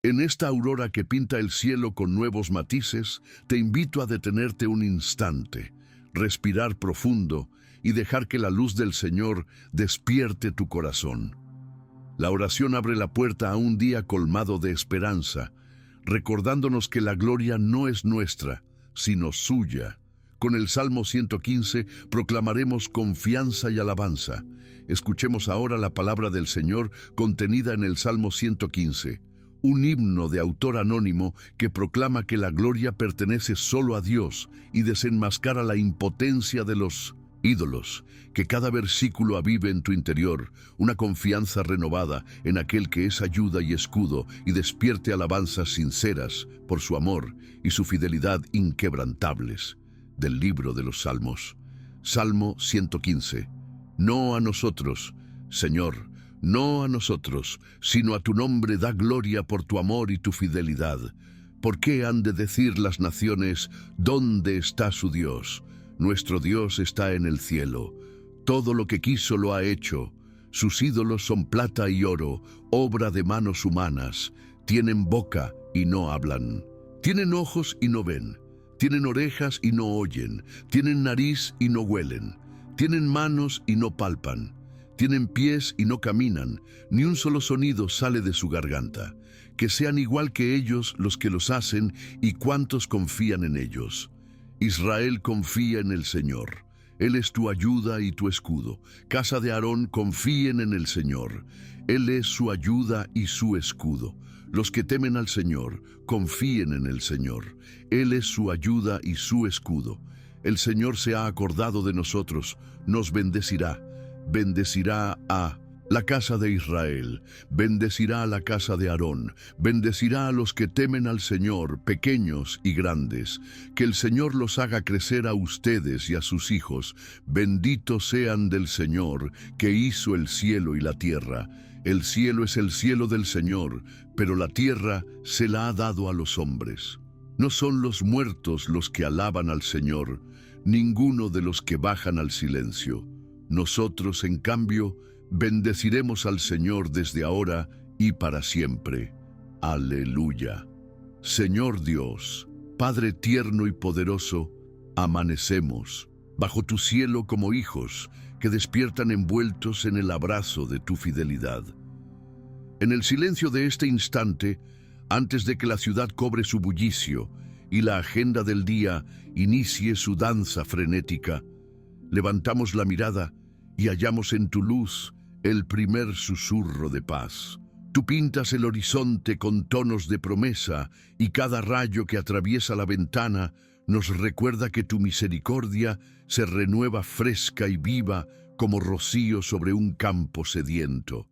En esta aurora que pinta el cielo con nuevos matices, te invito a detenerte un instante, respirar profundo y dejar que la luz del Señor despierte tu corazón. La oración abre la puerta a un día colmado de esperanza, recordándonos que la gloria no es nuestra, sino suya. Con el Salmo 115 proclamaremos confianza y alabanza. Escuchemos ahora la palabra del Señor contenida en el Salmo 115. Un himno de autor anónimo que proclama que la gloria pertenece solo a Dios y desenmascara la impotencia de los ídolos. Que cada versículo avive en tu interior una confianza renovada en aquel que es ayuda y escudo y despierte alabanzas sinceras por su amor y su fidelidad inquebrantables. Del libro de los Salmos. Salmo 115. No a nosotros, Señor, no a nosotros, sino a tu nombre da gloria por tu amor y tu fidelidad. ¿Por qué han de decir las naciones, ¿dónde está su Dios? Nuestro Dios está en el cielo. Todo lo que quiso lo ha hecho. Sus ídolos son plata y oro, obra de manos humanas. Tienen boca y no hablan. Tienen ojos y no ven. Tienen orejas y no oyen. Tienen nariz y no huelen. Tienen manos y no palpan. Tienen pies y no caminan, ni un solo sonido sale de su garganta. Que sean igual que ellos los que los hacen y cuantos confían en ellos. Israel confía en el Señor. Él es tu ayuda y tu escudo. Casa de Aarón, confíen en el Señor. Él es su ayuda y su escudo. Los que temen al Señor, confíen en el Señor. Él es su ayuda y su escudo. El Señor se ha acordado de nosotros, nos bendecirá. Bendecirá a la casa de Israel, bendecirá a la casa de Aarón, bendecirá a los que temen al Señor, pequeños y grandes. Que el Señor los haga crecer a ustedes y a sus hijos. Benditos sean del Señor, que hizo el cielo y la tierra. El cielo es el cielo del Señor, pero la tierra se la ha dado a los hombres. No son los muertos los que alaban al Señor, ninguno de los que bajan al silencio. Nosotros, en cambio, bendeciremos al Señor desde ahora y para siempre. Aleluya. Señor Dios, Padre tierno y poderoso, amanecemos bajo tu cielo como hijos que despiertan envueltos en el abrazo de tu fidelidad. En el silencio de este instante, antes de que la ciudad cobre su bullicio y la agenda del día inicie su danza frenética, levantamos la mirada y hallamos en tu luz el primer susurro de paz. Tú pintas el horizonte con tonos de promesa y cada rayo que atraviesa la ventana nos recuerda que tu misericordia se renueva fresca y viva como rocío sobre un campo sediento.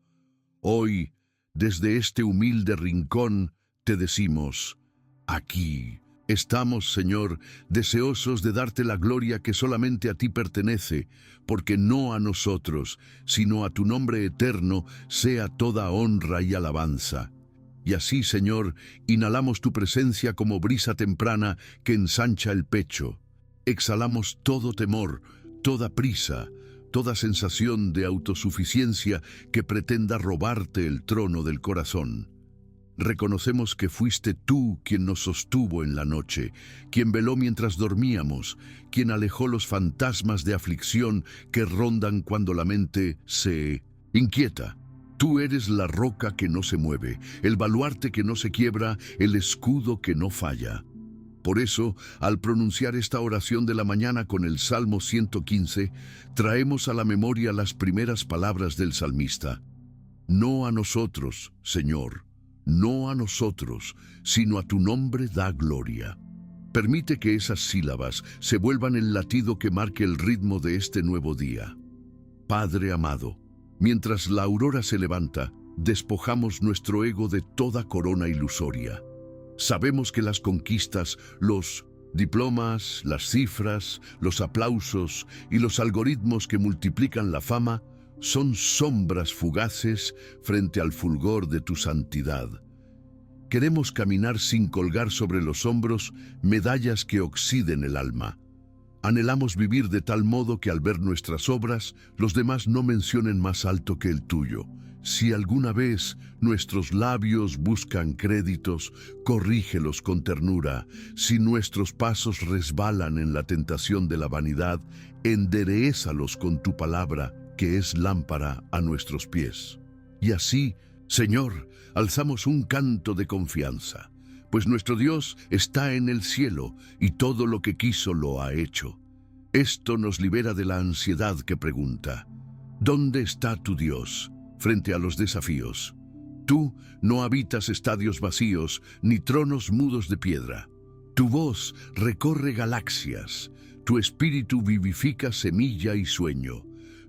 Hoy, desde este humilde rincón, te decimos, aquí estamos, Señor, deseosos de darte la gloria que solamente a ti pertenece, porque no a nosotros, sino a tu nombre eterno, sea toda honra y alabanza. Y así, Señor, inhalamos tu presencia como brisa temprana que ensancha el pecho. Exhalamos todo temor, toda prisa, toda sensación de autosuficiencia que pretenda robarte el trono del corazón. Reconocemos que fuiste tú quien nos sostuvo en la noche, quien veló mientras dormíamos, quien alejó los fantasmas de aflicción que rondan cuando la mente se inquieta. Tú eres la roca que no se mueve, el baluarte que no se quiebra, el escudo que no falla. Por eso, al pronunciar esta oración de la mañana con el Salmo 115, traemos a la memoria las primeras palabras del salmista. No a nosotros, Señor, no a nosotros, sino a tu nombre da gloria. Permite que esas sílabas se vuelvan el latido que marque el ritmo de este nuevo día. Padre amado, mientras la aurora se levanta, despojamos nuestro ego de toda corona ilusoria. Sabemos que las conquistas, los diplomas, las cifras, los aplausos y los algoritmos que multiplican la fama son sombras fugaces frente al fulgor de tu santidad. Queremos caminar sin colgar sobre los hombros medallas que oxiden el alma. Anhelamos vivir de tal modo que al ver nuestras obras, los demás no mencionen más alto que el tuyo, Si alguna vez nuestros labios buscan créditos, corrígelos con ternura. Si nuestros pasos resbalan en la tentación de la vanidad, enderézalos con tu palabra, que es lámpara a nuestros pies. Y así, Señor, alzamos un canto de confianza, pues nuestro Dios está en el cielo y todo lo que quiso lo ha hecho. Esto nos libera de la ansiedad que pregunta: ¿dónde está tu Dios frente a los desafíos? Tú no habitas estadios vacíos ni tronos mudos de piedra. Tu voz recorre galaxias, tu espíritu vivifica semilla y sueño.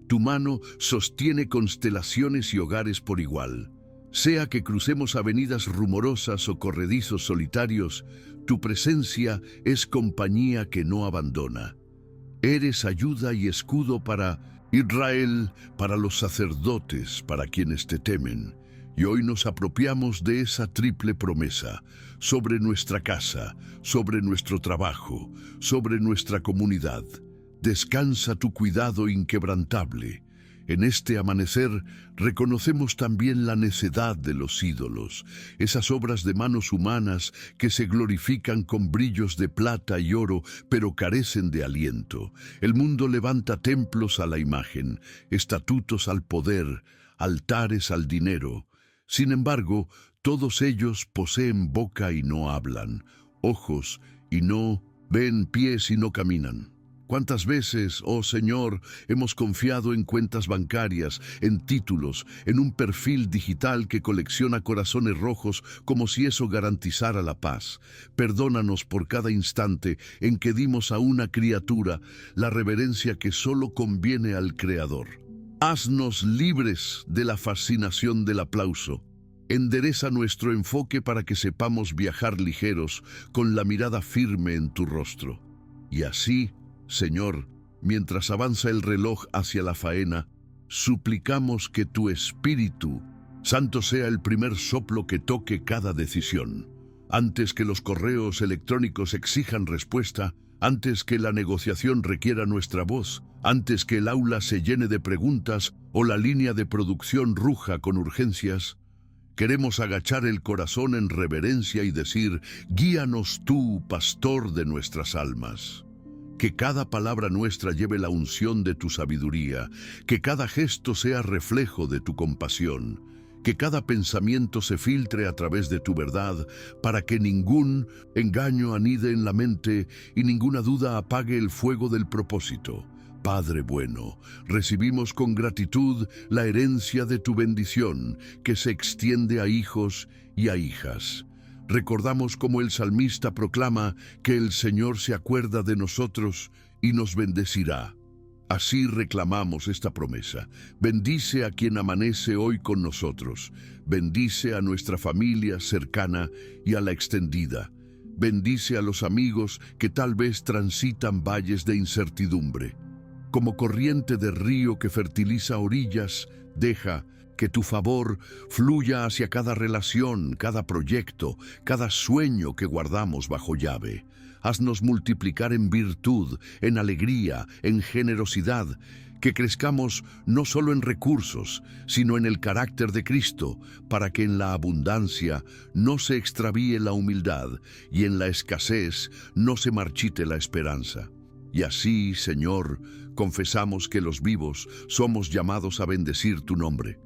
Tu mano sostiene constelaciones y hogares por igual. Sea que crucemos avenidas rumorosas o corredizos solitarios, tu presencia es compañía que no abandona. Eres ayuda y escudo para Israel, para los sacerdotes, para quienes te temen. Y hoy nos apropiamos de esa triple promesa sobre nuestra casa, sobre nuestro trabajo, sobre nuestra comunidad. Descansa tu cuidado inquebrantable. En este amanecer reconocemos también la necedad de los ídolos, esas obras de manos humanas que se glorifican con brillos de plata y oro, pero carecen de aliento. El mundo levanta templos a la imagen, estatutos al poder, altares al dinero. Sin embargo, todos ellos poseen boca y no hablan, ojos y no ven, pies y no caminan. ¿Cuántas veces, oh Señor, hemos confiado en cuentas bancarias, en títulos, en un perfil digital que colecciona corazones rojos como si eso garantizara la paz? Perdónanos por cada instante en que dimos a una criatura la reverencia que solo conviene al Creador. Haznos libres de la fascinación del aplauso. Endereza nuestro enfoque para que sepamos viajar ligeros, con la mirada firme en tu rostro. Y así, Señor, mientras avanza el reloj hacia la faena, suplicamos que tu Espíritu Santo sea el primer soplo que toque cada decisión. Antes que los correos electrónicos exijan respuesta, antes que la negociación requiera nuestra voz, antes que el aula se llene de preguntas o la línea de producción ruja con urgencias, queremos agachar el corazón en reverencia y decir: guíanos tú, pastor de nuestras almas. Que cada palabra nuestra lleve la unción de tu sabiduría, que cada gesto sea reflejo de tu compasión, que cada pensamiento se filtre a través de tu verdad, para que ningún engaño anide en la mente y ninguna duda apague el fuego del propósito. Padre bueno, recibimos con gratitud la herencia de tu bendición, que se extiende a hijos y a hijas. Recordamos como el salmista proclama que el Señor se acuerda de nosotros y nos bendecirá. Así reclamamos esta promesa. Bendice a quien amanece hoy con nosotros. Bendice a nuestra familia cercana y a la extendida. Bendice a los amigos que tal vez transitan valles de incertidumbre. Como corriente de río que fertiliza orillas, deja que tu favor fluya hacia cada relación, cada proyecto, cada sueño que guardamos bajo llave. Haznos multiplicar en virtud, en alegría, en generosidad, que crezcamos no solo en recursos, sino en el carácter de Cristo, para que en la abundancia no se extravíe la humildad y en la escasez no se marchite la esperanza. Y así, Señor, confesamos que los vivos somos llamados a bendecir tu nombre.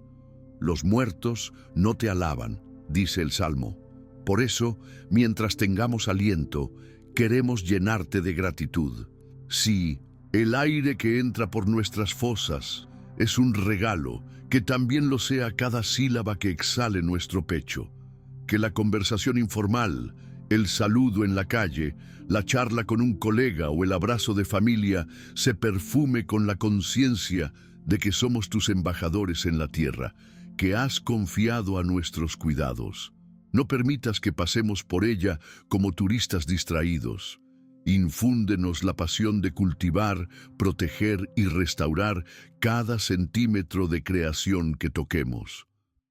Los muertos no te alaban, dice el Salmo. Por eso, mientras tengamos aliento, queremos llenarte de gratitud. Sí, el aire que entra por nuestras fosas es un regalo, que también lo sea cada sílaba que exhale nuestro pecho. Que la conversación informal, el saludo en la calle, la charla con un colega o el abrazo de familia se perfume con la conciencia de que somos tus embajadores en la tierra, que has confiado a nuestros cuidados. No permitas que pasemos por ella como turistas distraídos. Infúndenos la pasión de cultivar, proteger y restaurar cada centímetro de creación que toquemos.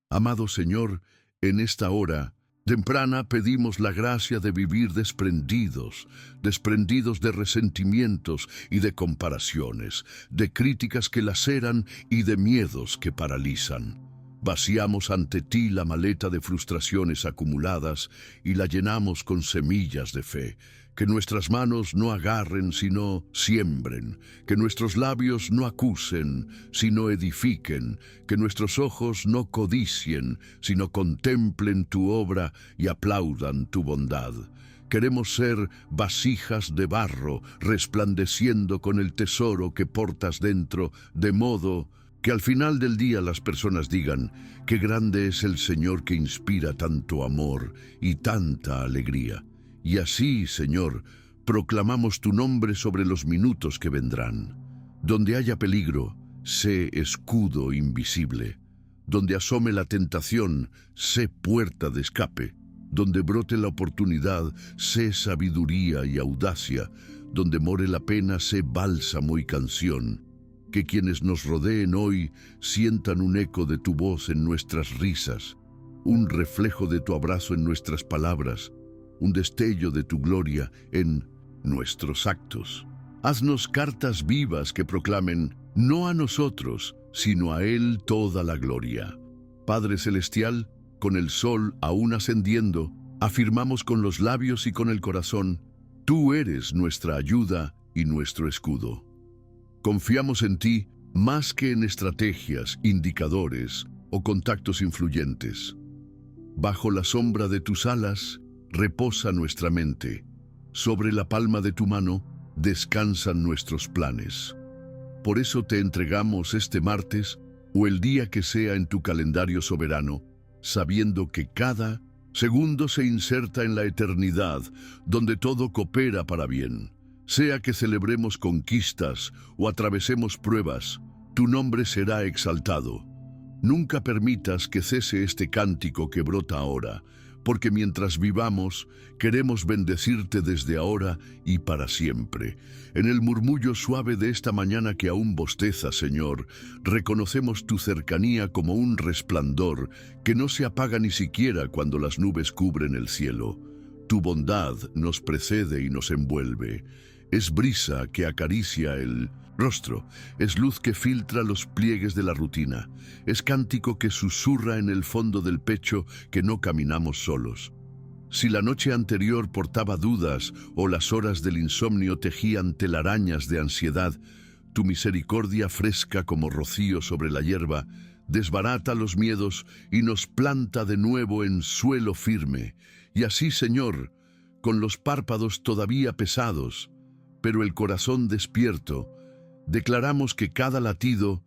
Amado Señor, en esta hora temprana pedimos la gracia de vivir desprendidos de resentimientos y de comparaciones, de críticas que laceran y de miedos que paralizan. Vaciamos ante ti la maleta de frustraciones acumuladas y la llenamos con semillas de fe. Que nuestras manos no agarren, sino siembren. Que nuestros labios no acusen, sino edifiquen. Que nuestros ojos no codicien, sino contemplen tu obra y aplaudan tu bondad. Queremos ser vasijas de barro, resplandeciendo con el tesoro que portas dentro, de modo que al final del día las personas digan: qué grande es el Señor que inspira tanto amor y tanta alegría. Y así, Señor, proclamamos tu nombre sobre los minutos que vendrán. Donde haya peligro, sé escudo invisible. Donde asome la tentación, sé puerta de escape. Donde brote la oportunidad, sé sabiduría y audacia. Donde more la pena, sé bálsamo y canción. Que quienes nos rodeen hoy sientan un eco de tu voz en nuestras risas, un reflejo de tu abrazo en nuestras palabras, un destello de tu gloria en nuestros actos. Haznos cartas vivas que proclamen, no a nosotros, sino a Él toda la gloria. Padre Celestial, con el sol aún ascendiendo, afirmamos con los labios y con el corazón: tú eres nuestra ayuda y nuestro escudo. Confiamos en ti más que en estrategias, indicadores o contactos influyentes. Bajo la sombra de tus alas reposa nuestra mente. Sobre la palma de tu mano descansan nuestros planes. Por eso te entregamos este martes o el día que sea en tu calendario soberano, sabiendo que cada segundo se inserta en la eternidad, donde todo coopera para bien. Sea que celebremos conquistas o atravesemos pruebas, tu nombre será exaltado. Nunca permitas que cese este cántico que brota ahora, porque mientras vivamos, queremos bendecirte desde ahora y para siempre. En el murmullo suave de esta mañana que aún bosteza, Señor, reconocemos tu cercanía como un resplandor que no se apaga ni siquiera cuando las nubes cubren el cielo. Tu bondad nos precede y nos envuelve. Es brisa que acaricia el rostro, es luz que filtra los pliegues de la rutina, es cántico que susurra en el fondo del pecho que no caminamos solos. Si la noche anterior portaba dudas o las horas del insomnio tejían telarañas de ansiedad, tu misericordia fresca como rocío sobre la hierba desbarata los miedos y nos planta de nuevo en suelo firme. Y así, Señor, con los párpados todavía pesados, pero el corazón despierto, declaramos que cada latido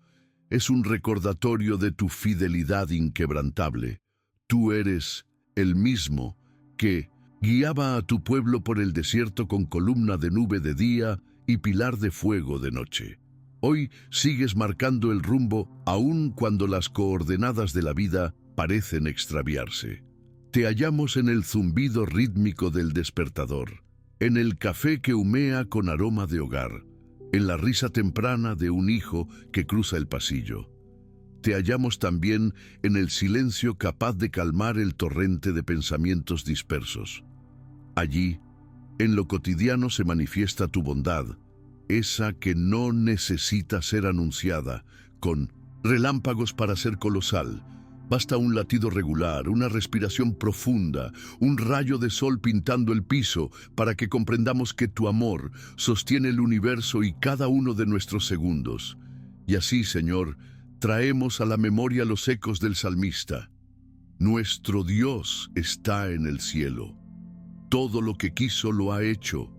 es un recordatorio de tu fidelidad inquebrantable. Tú eres el mismo que guiaba a tu pueblo por el desierto con columna de nube de día y pilar de fuego de noche. Hoy sigues marcando el rumbo aun cuando las coordenadas de la vida parecen extraviarse. Te hallamos en el zumbido rítmico del despertador, en el café que humea con aroma de hogar, en la risa temprana de un hijo que cruza el pasillo. Te hallamos también en el silencio capaz de calmar el torrente de pensamientos dispersos. Allí, en lo cotidiano se manifiesta tu bondad, esa que no necesita ser anunciada, con relámpagos para ser colosal. Basta un latido regular, una respiración profunda, un rayo de sol pintando el piso para que comprendamos que tu amor sostiene el universo y cada uno de nuestros segundos. Y así, Señor, traemos a la memoria los ecos del salmista. Nuestro Dios está en el cielo. Todo lo que quiso lo ha hecho.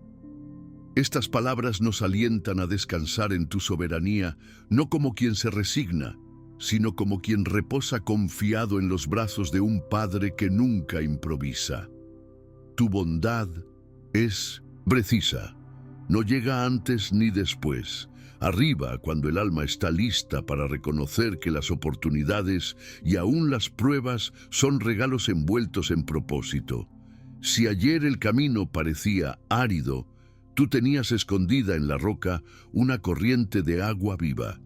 Estas palabras nos alientan a descansar en tu soberanía, no como quien se resigna, sino como quien reposa confiado en los brazos de un Padre que nunca improvisa. Tu bondad es precisa, no llega antes ni después. Arriba, cuando el alma está lista para reconocer que las oportunidades y aún las pruebas son regalos envueltos en propósito. Si ayer el camino parecía árido, tú tenías escondida en la roca una corriente de agua viva.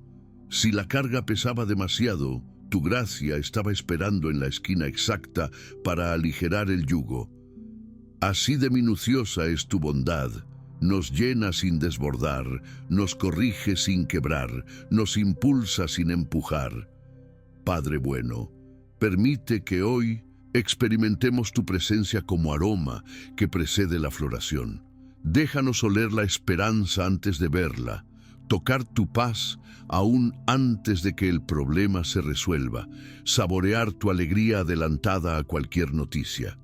Si la carga pesaba demasiado, tu gracia estaba esperando en la esquina exacta para aligerar el yugo. Así de minuciosa es tu bondad. Nos llena sin desbordar, nos corrige sin quebrar, nos impulsa sin empujar. Padre bueno, Permite que hoy experimentemos tu presencia como aroma que precede la floración. Déjanos oler la esperanza antes de verla, tocar tu paz aún antes de que el problema se resuelva, saborear tu alegría adelantada a cualquier noticia.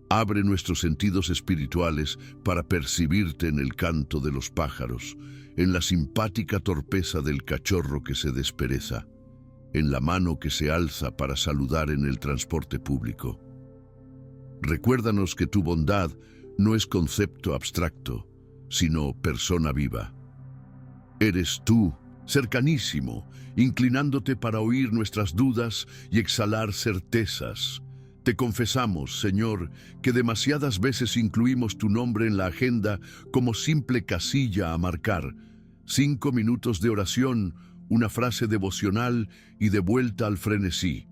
Abre nuestros sentidos espirituales para percibirte en el canto de los pájaros, en la simpática torpeza del cachorro que se despereza, en la mano que se alza para saludar en el transporte público. Recuérdanos que tu bondad no es concepto abstracto, sino persona viva. Eres tú, cercanísimo, inclinándote para oír nuestras dudas y exhalar certezas. Te confesamos, Señor, que demasiadas veces incluimos tu nombre en la agenda como simple casilla a marcar. 5 minutos de oración, una frase devocional y de vuelta al frenesí.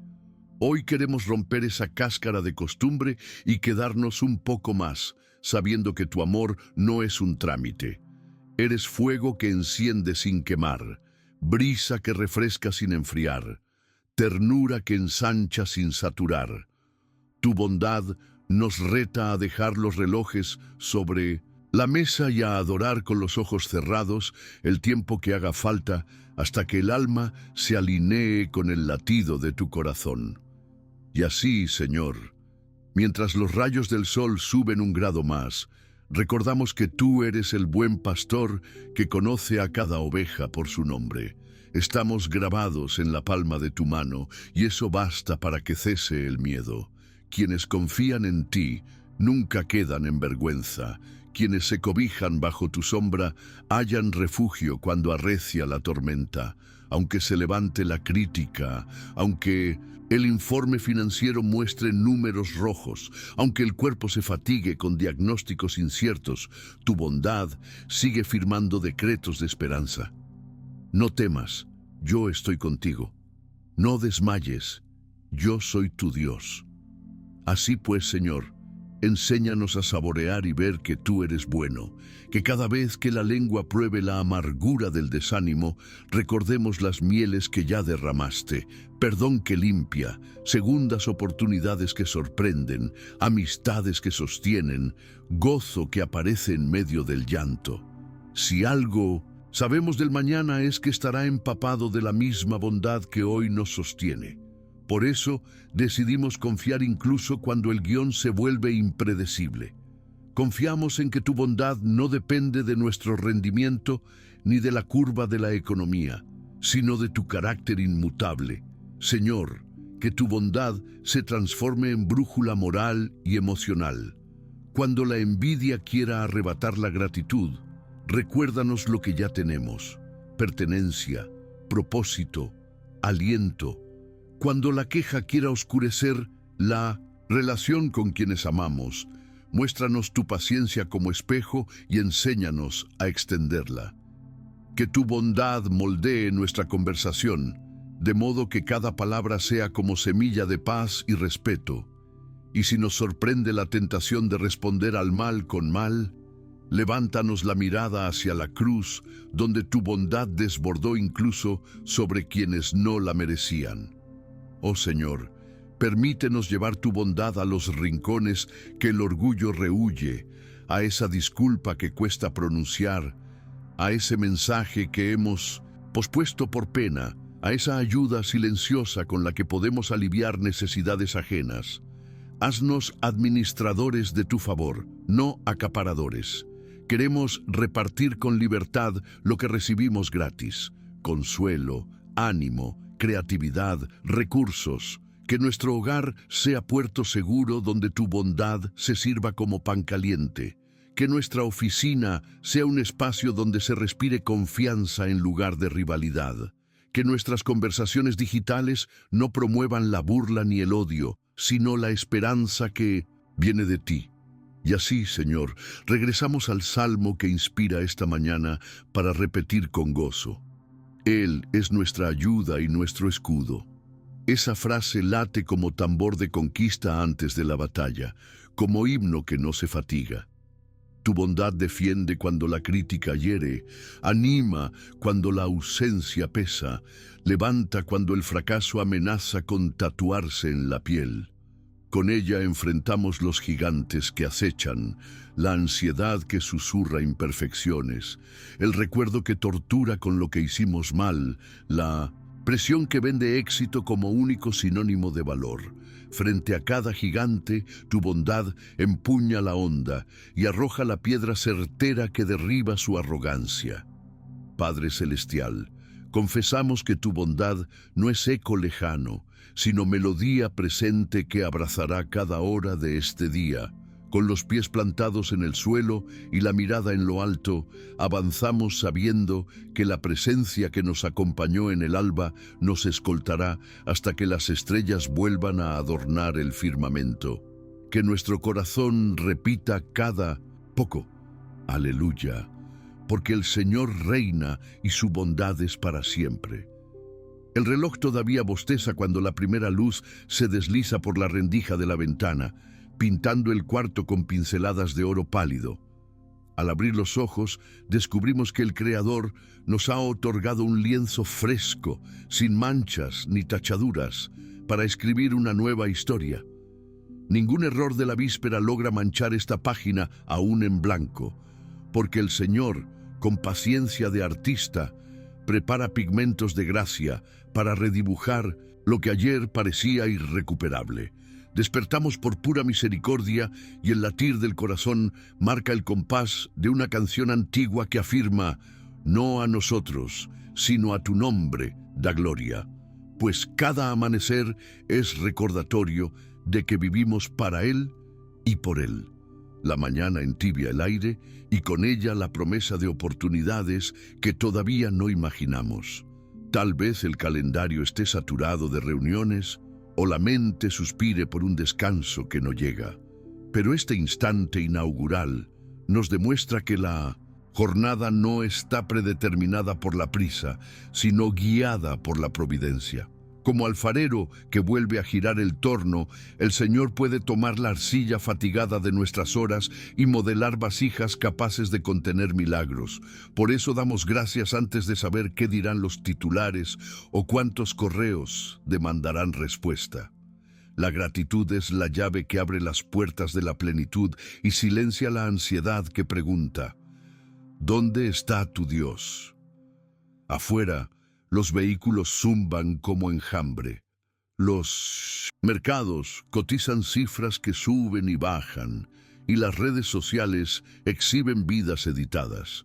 Hoy queremos romper esa cáscara de costumbre y quedarnos un poco más, sabiendo que tu amor no es un trámite. Eres fuego que enciende sin quemar, brisa que refresca sin enfriar, ternura que ensancha sin saturar. Tu bondad nos reta a dejar los relojes sobre la mesa y a adorar con los ojos cerrados el tiempo que haga falta hasta que el alma se alinee con el latido de tu corazón. Y así, Señor, mientras los rayos del sol suben un grado más, recordamos que tú eres el buen pastor que conoce a cada oveja por su nombre. Estamos grabados en la palma de tu mano y eso basta para que cese el miedo. Quienes confían en ti nunca quedan en vergüenza. Quienes se cobijan bajo tu sombra hallan refugio cuando arrecia la tormenta. Aunque se levante la crítica, aunque el informe financiero muestre números rojos, aunque el cuerpo se fatigue con diagnósticos inciertos, tu bondad sigue firmando decretos de esperanza. No temas, yo estoy contigo. No desmayes, yo soy tu Dios. Así pues, Señor, enséñanos a saborear y ver que tú eres bueno, que cada vez que la lengua pruebe la amargura del desánimo, recordemos las mieles que ya derramaste, perdón que limpia, segundas oportunidades que sorprenden, amistades que sostienen, gozo que aparece en medio del llanto. Si algo sabemos del mañana es que estará empapado de la misma bondad que hoy nos sostiene. Por eso decidimos confiar incluso cuando el guión se vuelve impredecible. Confiamos en que tu bondad no depende de nuestro rendimiento ni de la curva de la economía, sino de tu carácter inmutable. Señor, que tu bondad se transforme en brújula moral y emocional. Cuando la envidia quiera arrebatar la gratitud, recuérdanos lo que ya tenemos: pertenencia, propósito, aliento. Cuando la queja quiera oscurecer la relación con quienes amamos, muéstranos tu paciencia como espejo y enséñanos a extenderla. Que tu bondad moldee nuestra conversación, de modo que cada palabra sea como semilla de paz y respeto. Y si nos sorprende la tentación de responder al mal con mal, levántanos la mirada hacia la cruz, donde tu bondad desbordó incluso sobre quienes no la merecían. Oh Señor, permítenos llevar tu bondad a los rincones que el orgullo rehúye, a esa disculpa que cuesta pronunciar, a ese mensaje que hemos pospuesto por pena, a esa ayuda silenciosa con la que podemos aliviar necesidades ajenas. Haznos administradores de tu favor, no acaparadores. Queremos repartir con libertad lo que recibimos gratis: consuelo, ánimo, creatividad, recursos. Que nuestro hogar sea puerto seguro donde tu bondad se sirva como pan caliente. Que nuestra oficina sea un espacio donde se respire confianza en lugar de rivalidad. Que nuestras conversaciones digitales no promuevan la burla ni el odio, sino la esperanza que viene de ti. Y así, Señor, regresamos al salmo que inspira esta mañana para repetir con gozo: Él es nuestra ayuda y nuestro escudo. Esa frase late como tambor de conquista antes de la batalla, como himno que no se fatiga. Tu bondad defiende cuando la crítica hiere, anima cuando la ausencia pesa, levanta cuando el fracaso amenaza con tatuarse en la piel. Con ella enfrentamos los gigantes que acechan, la ansiedad que susurra imperfecciones, el recuerdo que tortura con lo que hicimos mal, la presión que vende éxito como único sinónimo de valor. Frente a cada gigante, tu bondad empuña la honda y arroja la piedra certera que derriba su arrogancia. Padre Celestial, confesamos que tu bondad no es eco lejano, sino melodía presente que abrazará cada hora de este día. Con los pies plantados en el suelo y la mirada en lo alto, avanzamos sabiendo que la presencia que nos acompañó en el alba nos escoltará hasta que las estrellas vuelvan a adornar el firmamento. Que nuestro corazón repita cada poco, aleluya, porque el Señor reina y su bondad es para siempre. El reloj todavía bosteza cuando la primera luz se desliza por la rendija de la ventana, pintando el cuarto con pinceladas de oro pálido. Al abrir los ojos, descubrimos que el Creador nos ha otorgado un lienzo fresco, sin manchas ni tachaduras, para escribir una nueva historia. Ningún error de la víspera logra manchar esta página aún en blanco, porque el Señor, con paciencia de artista, prepara pigmentos de gracia para redibujar lo que ayer parecía irrecuperable. Despertamos por pura misericordia y el latir del corazón marca el compás de una canción antigua que afirma: no a nosotros, sino a tu nombre da gloria, pues cada amanecer es recordatorio de que vivimos para Él y por Él. La mañana entibia el aire y con ella la promesa de oportunidades que todavía no imaginamos. Tal vez el calendario esté saturado de reuniones o la mente suspire por un descanso que no llega. Pero este instante inaugural nos demuestra que la jornada no está predeterminada por la prisa, sino guiada por la providencia. Como alfarero que vuelve a girar el torno, el Señor puede tomar la arcilla fatigada de nuestras horas y modelar vasijas capaces de contener milagros. Por eso damos gracias antes de saber qué dirán los titulares o cuántos correos demandarán respuesta. La gratitud es la llave que abre las puertas de la plenitud y silencia la ansiedad que pregunta: ¿dónde está tu Dios? Afuera, los vehículos zumban como enjambre. Los mercados cotizan cifras que suben y bajan, y las redes sociales exhiben vidas editadas.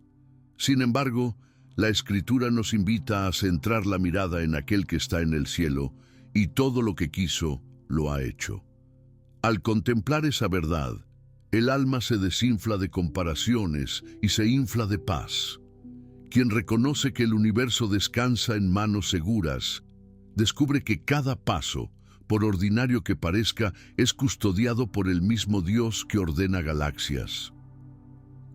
Sin embargo, la Escritura nos invita a centrar la mirada en aquel que está en el cielo, y todo lo que quiso, lo ha hecho. Al contemplar esa verdad, el alma se desinfla de comparaciones y se infla de paz. Quien reconoce que el universo descansa en manos seguras, descubre que cada paso, por ordinario que parezca, es custodiado por el mismo Dios que ordena galaxias.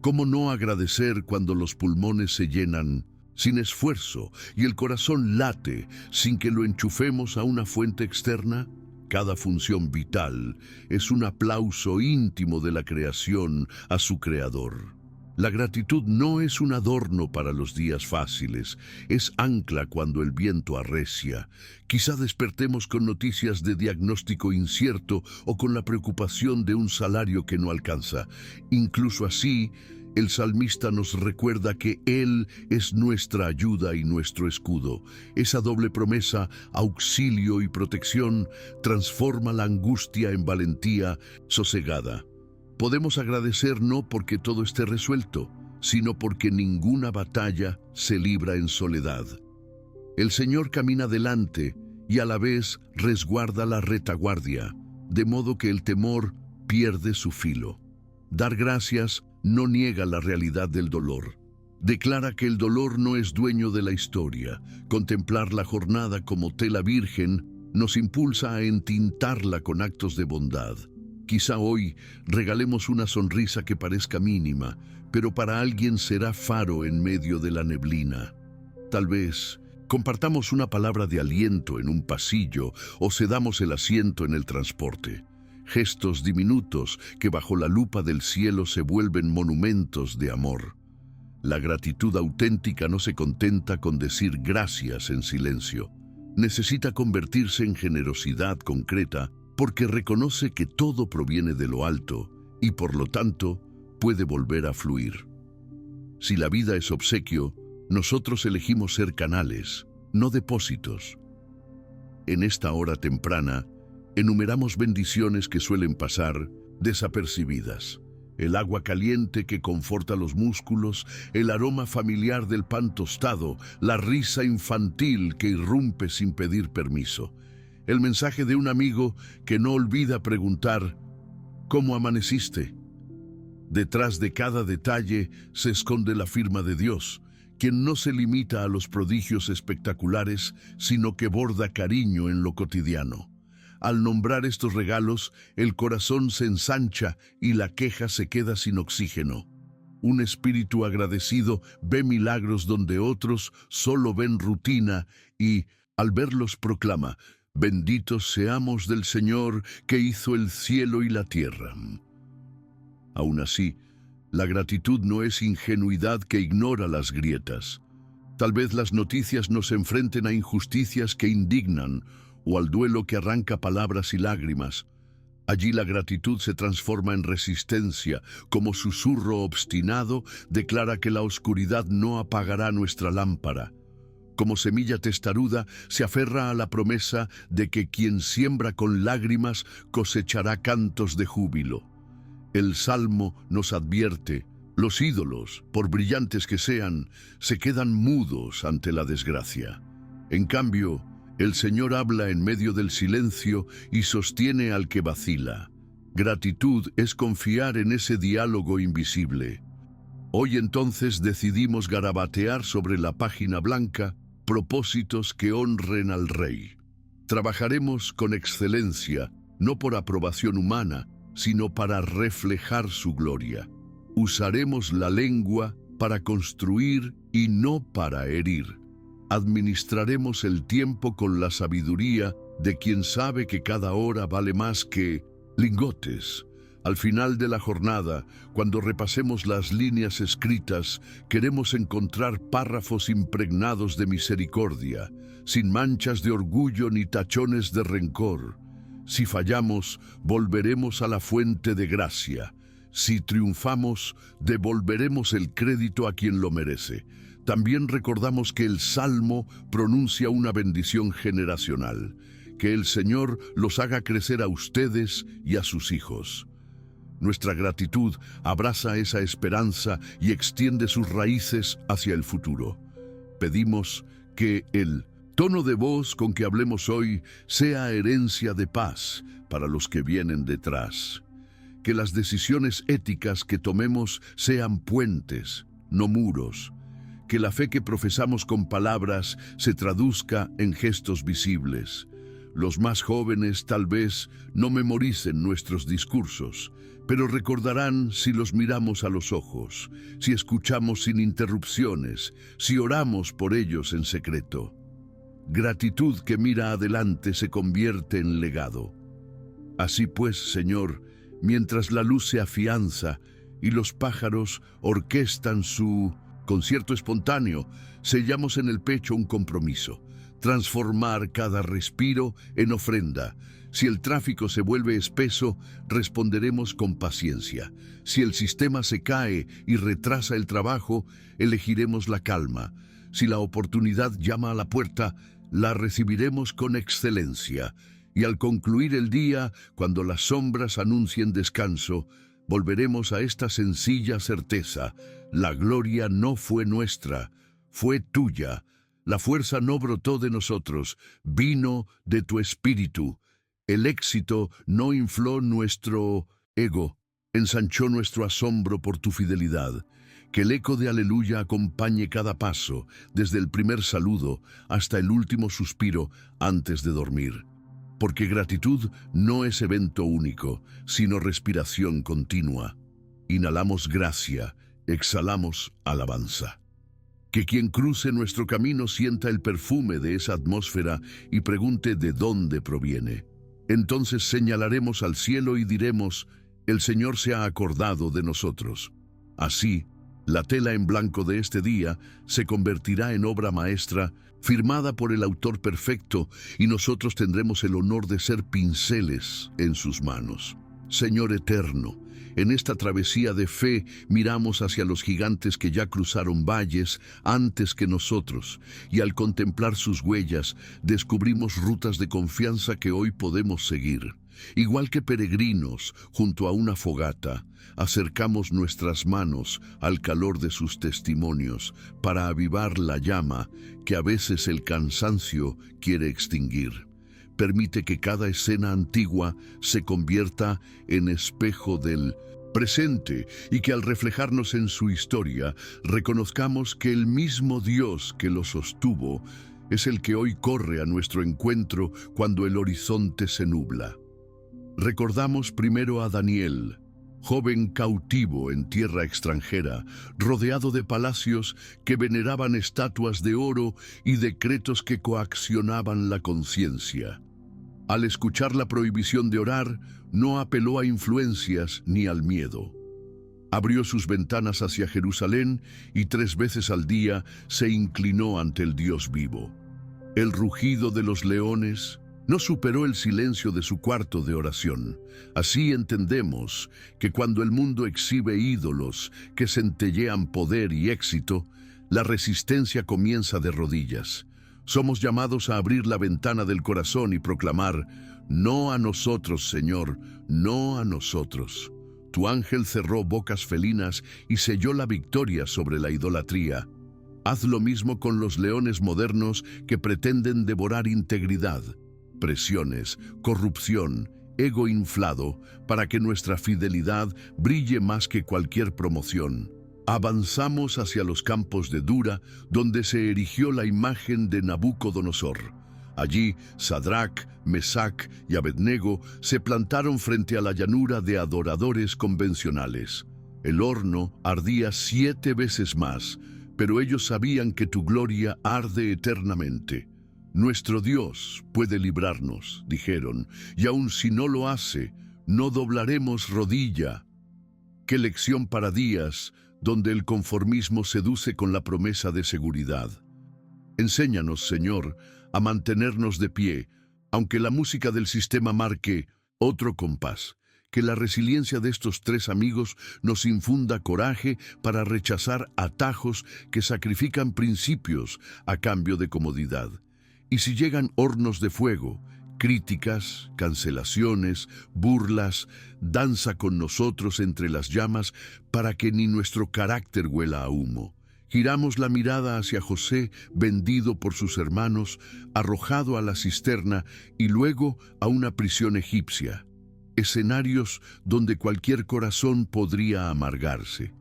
¿Cómo no agradecer cuando los pulmones se llenan sin esfuerzo y el corazón late sin que lo enchufemos a una fuente externa? Cada función vital es un aplauso íntimo de la creación a su creador. La gratitud no es un adorno para los días fáciles, es ancla cuando el viento arrecia. Quizá despertemos con noticias de diagnóstico incierto o con la preocupación de un salario que no alcanza. Incluso así, el salmista nos recuerda que Él es nuestra ayuda y nuestro escudo. Esa doble promesa, auxilio y protección, transforma la angustia en valentía sosegada. Podemos agradecer no porque todo esté resuelto, sino porque ninguna batalla se libra en soledad. El Señor camina delante y a la vez resguarda la retaguardia, de modo que el temor pierde su filo. Dar gracias no niega la realidad del dolor. Declara que el dolor no es dueño de la historia. Contemplar la jornada como tela virgen nos impulsa a entintarla con actos de bondad. Quizá hoy regalemos una sonrisa que parezca mínima, pero para alguien será faro en medio de la neblina. Tal vez compartamos una palabra de aliento en un pasillo o cedamos el asiento en el transporte. gestos diminutos que bajo la lupa del cielo se vuelven monumentos de amor. La gratitud auténtica no se contenta con decir gracias en silencio. Necesita convertirse en generosidad concreta porque reconoce que todo proviene de lo alto y por lo tanto puede volver a fluir. Si la vida es obsequio, nosotros elegimos ser canales, no depósitos. En esta hora temprana, enumeramos bendiciones que suelen pasar desapercibidas. El agua caliente que conforta los músculos, el aroma familiar del pan tostado, la risa infantil que irrumpe sin pedir permiso, el mensaje de un amigo que no olvida preguntar ¿cómo amaneciste? Detrás de cada detalle se esconde la firma de Dios, quien no se limita a los prodigios espectaculares, sino que borda cariño en lo cotidiano. Al nombrar estos regalos, el corazón se ensancha y la queja se queda sin oxígeno. Un espíritu agradecido ve milagros donde otros solo ven rutina y, al verlos, proclama: «Benditos seamos del Señor que hizo el cielo y la tierra». Aún así, la gratitud no es ingenuidad que ignora las grietas. Tal vez las noticias nos enfrenten a injusticias que indignan o al duelo que arranca palabras y lágrimas. Allí la gratitud se transforma en resistencia, como susurro obstinado declara que la oscuridad no apagará nuestra lámpara. Como semilla testaruda se aferra a la promesa de que quien siembra con lágrimas cosechará cantos de júbilo. El Salmo nos advierte: los ídolos, por brillantes que sean, se quedan mudos ante la desgracia. En cambio, el Señor habla en medio del silencio y sostiene al que vacila. Gratitud es confiar en ese diálogo invisible. Hoy entonces decidimos garabatear sobre la página blanca propósitos que honren al Rey. Trabajaremos con excelencia, no por aprobación humana, sino para reflejar su gloria. Usaremos la lengua para construir y no para herir. Administraremos el tiempo con la sabiduría de quien sabe que cada hora vale más que lingotes. Al final de la jornada, cuando repasemos las líneas escritas, queremos encontrar párrafos impregnados de misericordia, sin manchas de orgullo ni tachones de rencor. Si fallamos, volveremos a la fuente de gracia. Si triunfamos, devolveremos el crédito a quien lo merece. También recordamos que el Salmo pronuncia una bendición generacional. Que el Señor los haga crecer a ustedes y a sus hijos. Nuestra gratitud abraza esa esperanza y extiende sus raíces hacia el futuro. Pedimos que el tono de voz con que hablemos hoy sea herencia de paz para los que vienen detrás. Que las decisiones éticas que tomemos sean puentes, no muros. Que la fe que profesamos con palabras se traduzca en gestos visibles. Los más jóvenes tal vez no memoricen nuestros discursos, pero recordarán si los miramos a los ojos, si escuchamos sin interrupciones, si oramos por ellos en secreto. Gratitud que mira adelante se convierte en legado. Así pues, Señor, mientras la luz se afianza y los pájaros orquestan su concierto espontáneo, sellamos en el pecho un compromiso: transformar cada respiro en ofrenda. Si el tráfico se vuelve espeso, responderemos con paciencia. Si el sistema se cae y retrasa el trabajo, elegiremos la calma. Si la oportunidad llama a la puerta, la recibiremos con excelencia. Y al concluir el día, cuando las sombras anuncien descanso, volveremos a esta sencilla certeza: la gloria no fue nuestra, fue tuya. La fuerza no brotó de nosotros, vino de tu espíritu. El éxito no infló nuestro ego, ensanchó nuestro asombro por tu fidelidad. Que el eco de aleluya acompañe cada paso, desde el primer saludo hasta el último suspiro antes de dormir. Porque gratitud no es evento único, sino respiración continua. Inhalamos gracia, exhalamos alabanza. Que quien cruce nuestro camino sienta el perfume de esa atmósfera y pregunte de dónde proviene. Entonces señalaremos al cielo y diremos, el Señor se ha acordado de nosotros. Así, la tela en blanco de este día se convertirá en obra maestra, firmada por el autor perfecto, y nosotros tendremos el honor de ser pinceles en sus manos. Señor eterno, en esta travesía de fe miramos hacia los gigantes que ya cruzaron valles antes que nosotros, y al contemplar sus huellas descubrimos rutas de confianza que hoy podemos seguir. Igual que peregrinos junto a una fogata, acercamos nuestras manos al calor de sus testimonios para avivar la llama que a veces el cansancio quiere extinguir. Permite que cada escena antigua se convierta en espejo del presente y que al reflejarnos en su historia reconozcamos que el mismo Dios que lo sostuvo es el que hoy corre a nuestro encuentro cuando el horizonte se nubla. Recordamos primero a Daniel, joven cautivo en tierra extranjera, rodeado de palacios que veneraban estatuas de oro y decretos que coaccionaban la conciencia. Al escuchar la prohibición de orar, no apeló a influencias ni al miedo. Abrió sus ventanas hacia Jerusalén y 3 veces al día se inclinó ante el Dios vivo. El rugido de los leones no superó el silencio de su cuarto de oración. Así entendemos que cuando el mundo exhibe ídolos que centellean poder y éxito, la resistencia comienza de rodillas. Somos llamados a abrir la ventana del corazón y proclamar, no a nosotros, Señor, no a nosotros. Tu ángel cerró bocas felinas y selló la victoria sobre la idolatría. Haz lo mismo con los leones modernos que pretenden devorar integridad, presiones, corrupción, ego inflado, para que nuestra fidelidad brille más que cualquier promoción. Avanzamos hacia los campos de Dura, donde se erigió la imagen de Nabucodonosor. Allí, Sadrac, Mesac y Abednego se plantaron frente a la llanura de adoradores convencionales. El horno ardía 7 veces más, pero ellos sabían que tu gloria arde eternamente. Nuestro Dios puede librarnos, dijeron, y aun si no lo hace, no doblaremos rodilla. Qué lección para días donde el conformismo seduce con la promesa de seguridad. Enséñanos, Señor, a mantenernos de pie, aunque la música del sistema marque otro compás. Que la resiliencia de estos 3 amigos nos infunda coraje para rechazar atajos que sacrifican principios a cambio de comodidad. Y si llegan hornos de fuego, críticas, cancelaciones, burlas, danza con nosotros entre las llamas para que ni nuestro carácter huela a humo. Giramos la mirada hacia José, vendido por sus hermanos, arrojado a la cisterna y luego a una prisión egipcia. Escenarios donde cualquier corazón podría amargarse.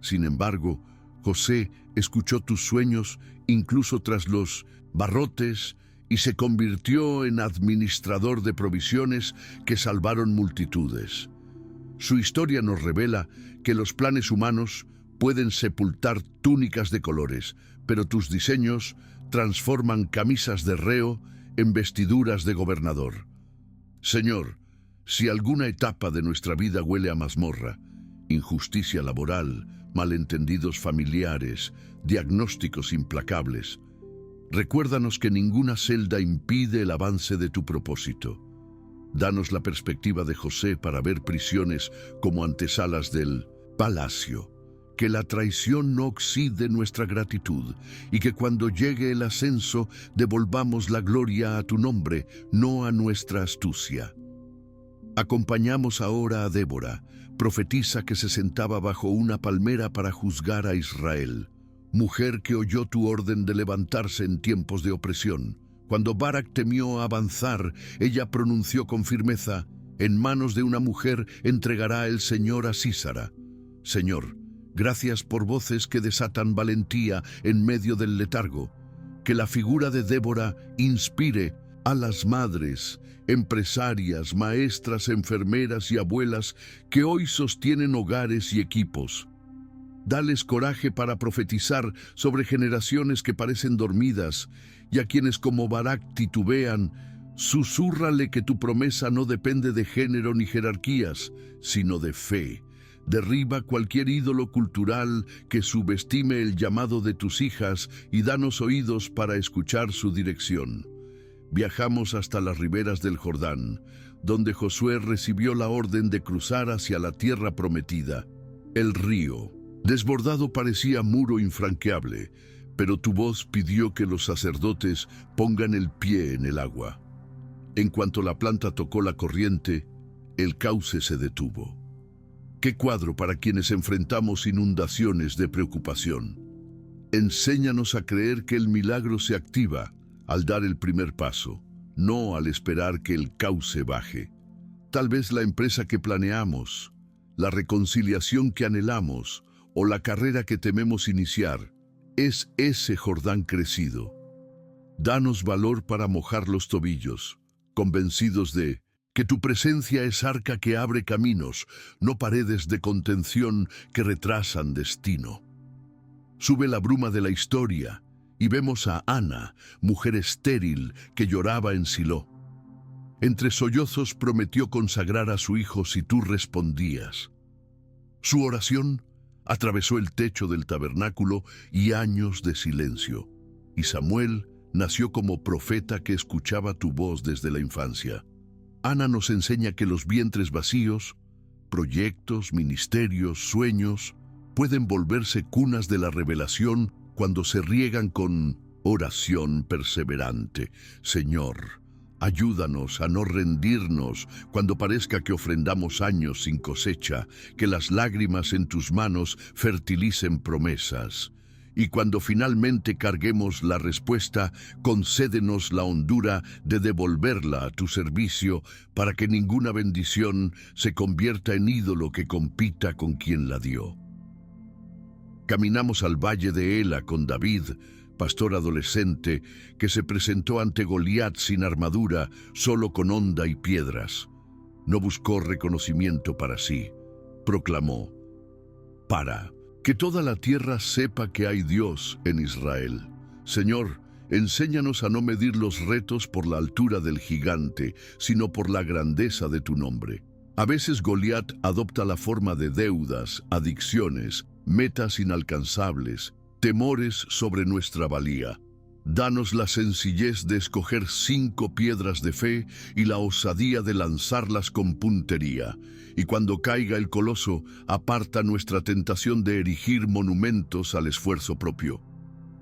Sin embargo, José escuchó tus sueños incluso tras los barrotes y se convirtió en administrador de provisiones que salvaron multitudes. Su historia nos revela que los planes humanos pueden sepultar túnicas de colores, pero tus diseños transforman camisas de reo en vestiduras de gobernador. Señor, si alguna etapa de nuestra vida huele a mazmorra, injusticia laboral, malentendidos familiares, diagnósticos implacables, recuérdanos que ninguna celda impide el avance de tu propósito. Danos la perspectiva de José para ver prisiones como antesalas del palacio. Que la traición no oxide nuestra gratitud y que cuando llegue el ascenso devolvamos la gloria a tu nombre, no a nuestra astucia. Acompañamos ahora a Débora, profetisa que se sentaba bajo una palmera para juzgar a Israel. Mujer que oyó tu orden de levantarse en tiempos de opresión. Cuando Barak temió avanzar, ella pronunció con firmeza, en manos de una mujer entregará el Señor a Sísara. Señor, gracias por voces que desatan valentía en medio del letargo. Que la figura de Débora inspire a las madres, empresarias, maestras, enfermeras y abuelas que hoy sostienen hogares y equipos. Dales coraje para profetizar sobre generaciones que parecen dormidas y a quienes como Barak titubean, Susúrrale que tu promesa no depende de género ni jerarquías, sino de fe. Derriba cualquier ídolo cultural que subestime el llamado de tus hijas y danos oídos para escuchar su dirección. Viajamos hasta las riberas del Jordán, donde Josué recibió la orden de cruzar hacia la tierra prometida. El río, desbordado, parecía muro infranqueable, pero tu voz pidió que los sacerdotes pongan el pie en el agua. En cuanto la planta tocó la corriente, el cauce se detuvo. ¡Qué cuadro para quienes enfrentamos inundaciones de preocupación! Enséñanos a creer que el milagro se activa al dar el primer paso, no al esperar que el cauce baje. Tal vez la empresa que planeamos, la reconciliación que anhelamos o la carrera que tememos iniciar es ese Jordán crecido. Danos valor para mojar los tobillos, convencidos de que tu presencia es arca que abre caminos, no paredes de contención que retrasan destino. Sube la bruma de la historia y vemos a Ana, mujer estéril que lloraba en Silo. Entre sollozos prometió consagrar a su hijo si tú respondías. Su oración atravesó el techo del tabernáculo y años de silencio. Y Samuel nació como profeta que escuchaba tu voz desde la infancia. Ana nos enseña que los vientres vacíos, proyectos, ministerios, sueños, pueden volverse cunas de la revelación cuando se riegan con oración perseverante. Señor, ayúdanos a no rendirnos cuando parezca que ofrendamos años sin cosecha, que las lágrimas en tus manos fertilicen promesas. Y cuando finalmente carguemos la respuesta, concédenos la hondura de devolverla a tu servicio para que ninguna bendición se convierta en ídolo que compita con quien la dio. Caminamos al valle de Ela con David, pastor adolescente que se presentó ante Goliat sin armadura, solo con honda y piedras. No buscó reconocimiento para sí. Proclamó: que toda la tierra sepa que hay Dios en Israel. Señor, enséñanos a no medir los retos por la altura del gigante, sino por la grandeza de tu nombre. A veces Goliat adopta la forma de deudas, adicciones, metas inalcanzables, temores sobre nuestra valía. Danos la sencillez de escoger 5 piedras de fe y la osadía de lanzarlas con puntería. Y cuando caiga el coloso, aparta nuestra tentación de erigir monumentos al esfuerzo propio.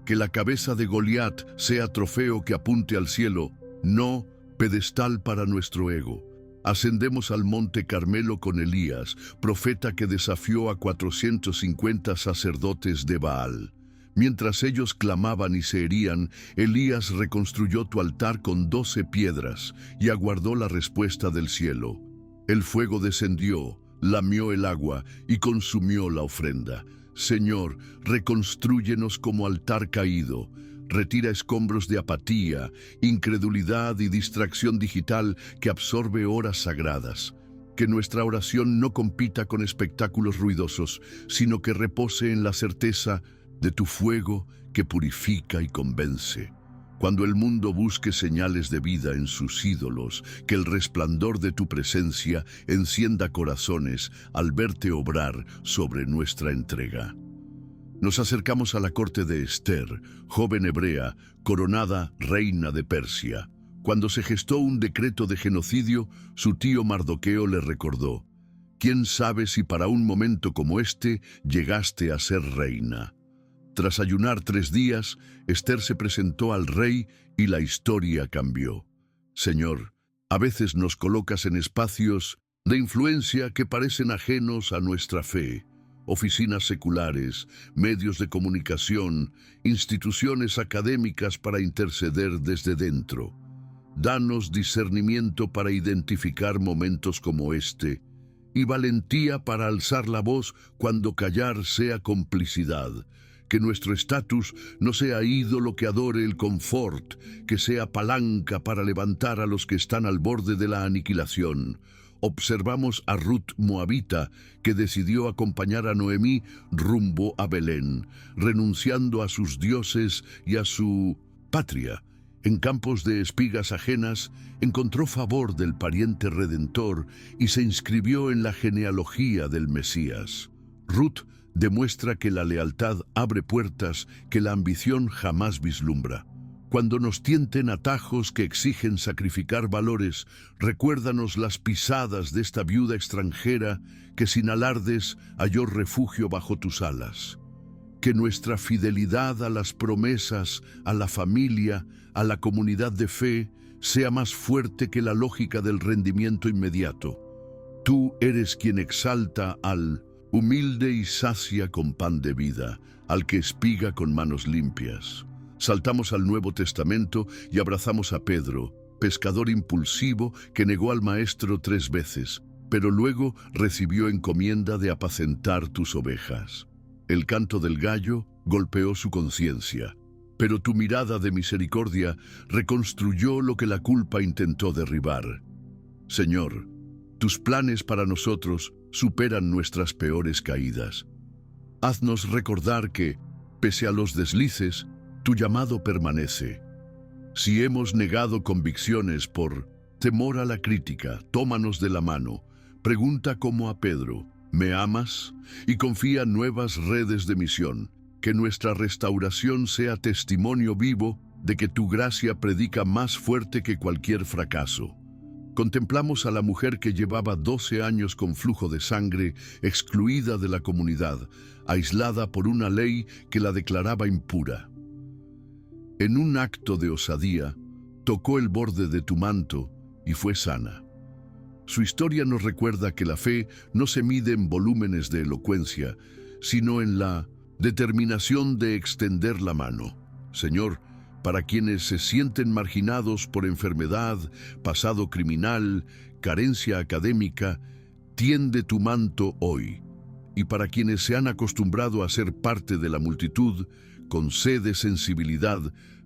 Que la cabeza de Goliat sea trofeo que apunte al cielo, no pedestal para nuestro ego. Ascendemos al monte Carmelo con Elías, profeta que desafió a 450 sacerdotes de Baal. Mientras ellos clamaban y se herían, Elías reconstruyó tu altar con 12 piedras y aguardó la respuesta del cielo. El fuego descendió, lamió el agua y consumió la ofrenda. Señor, reconstrúyenos como altar caído. Retira escombros de apatía, incredulidad y distracción digital que absorbe horas sagradas. Que nuestra oración no compita con espectáculos ruidosos, sino que repose en la certeza de tu fuego que purifica y convence. Cuando el mundo busque señales de vida en sus ídolos, que el resplandor de tu presencia encienda corazones al verte obrar sobre nuestra entrega. Nos acercamos a la corte de Esther, joven hebrea, coronada reina de Persia. Cuando se gestó un decreto de genocidio, su tío Mardoqueo le recordó: ¿quién sabe si para un momento como este llegaste a ser reina? Tras ayunar 3 días, Esther se presentó al rey y la historia cambió. Señor, a veces nos colocas en espacios de influencia que parecen ajenos a nuestra fe. Oficinas seculares, medios de comunicación, instituciones académicas para interceder desde dentro. Danos discernimiento para identificar momentos como este y valentía para alzar la voz cuando callar sea complicidad. Que nuestro estatus no sea ídolo que adore el confort, que sea palanca para levantar a los que están al borde de la aniquilación. Observamos a Ruth Moabita, que decidió acompañar a Noemí rumbo a Belén, renunciando a sus dioses y a su patria, En campos de espigas ajenas encontró favor del pariente redentor y se inscribió en la genealogía del Mesías. Ruth demuestra que la lealtad abre puertas que la ambición jamás vislumbra. Cuando nos tienten atajos que exigen sacrificar valores, recuérdanos las pisadas de esta viuda extranjera que sin alardes halló refugio bajo tus alas. Que nuestra fidelidad a las promesas, a la familia, a la comunidad de fe, sea más fuerte que la lógica del rendimiento inmediato. Tú eres quien exalta al humilde y sacia con pan de vida, al que espiga con manos limpias. Saltamos al Nuevo Testamento y abrazamos a Pedro, pescador impulsivo que negó al Maestro 3 veces, pero luego recibió encomienda de apacentar tus ovejas. El canto del gallo golpeó su conciencia, pero tu mirada de misericordia reconstruyó lo que la culpa intentó derribar. Señor, tus planes para nosotros superan nuestras peores caídas. Haznos recordar que, pese a los deslices, tu llamado permanece. Si hemos negado convicciones por temor a la crítica, tómanos de la mano. Pregunta como a Pedro, ¿me amas? Y confía en nuevas redes de misión. Que nuestra restauración sea testimonio vivo de que tu gracia predica más fuerte que cualquier fracaso. Contemplamos a la mujer que llevaba 12 años con flujo de sangre, excluida de la comunidad, aislada por una ley que la declaraba impura. En un acto de osadía, tocó el borde de tu manto y fue sana. Su historia nos recuerda que la fe no se mide en volúmenes de elocuencia, sino en la determinación de extender la mano. Señor, para quienes se sienten marginados por enfermedad, pasado criminal, carencia académica, tiende tu manto hoy. Y para quienes se han acostumbrado a ser parte de la multitud, concede sensibilidad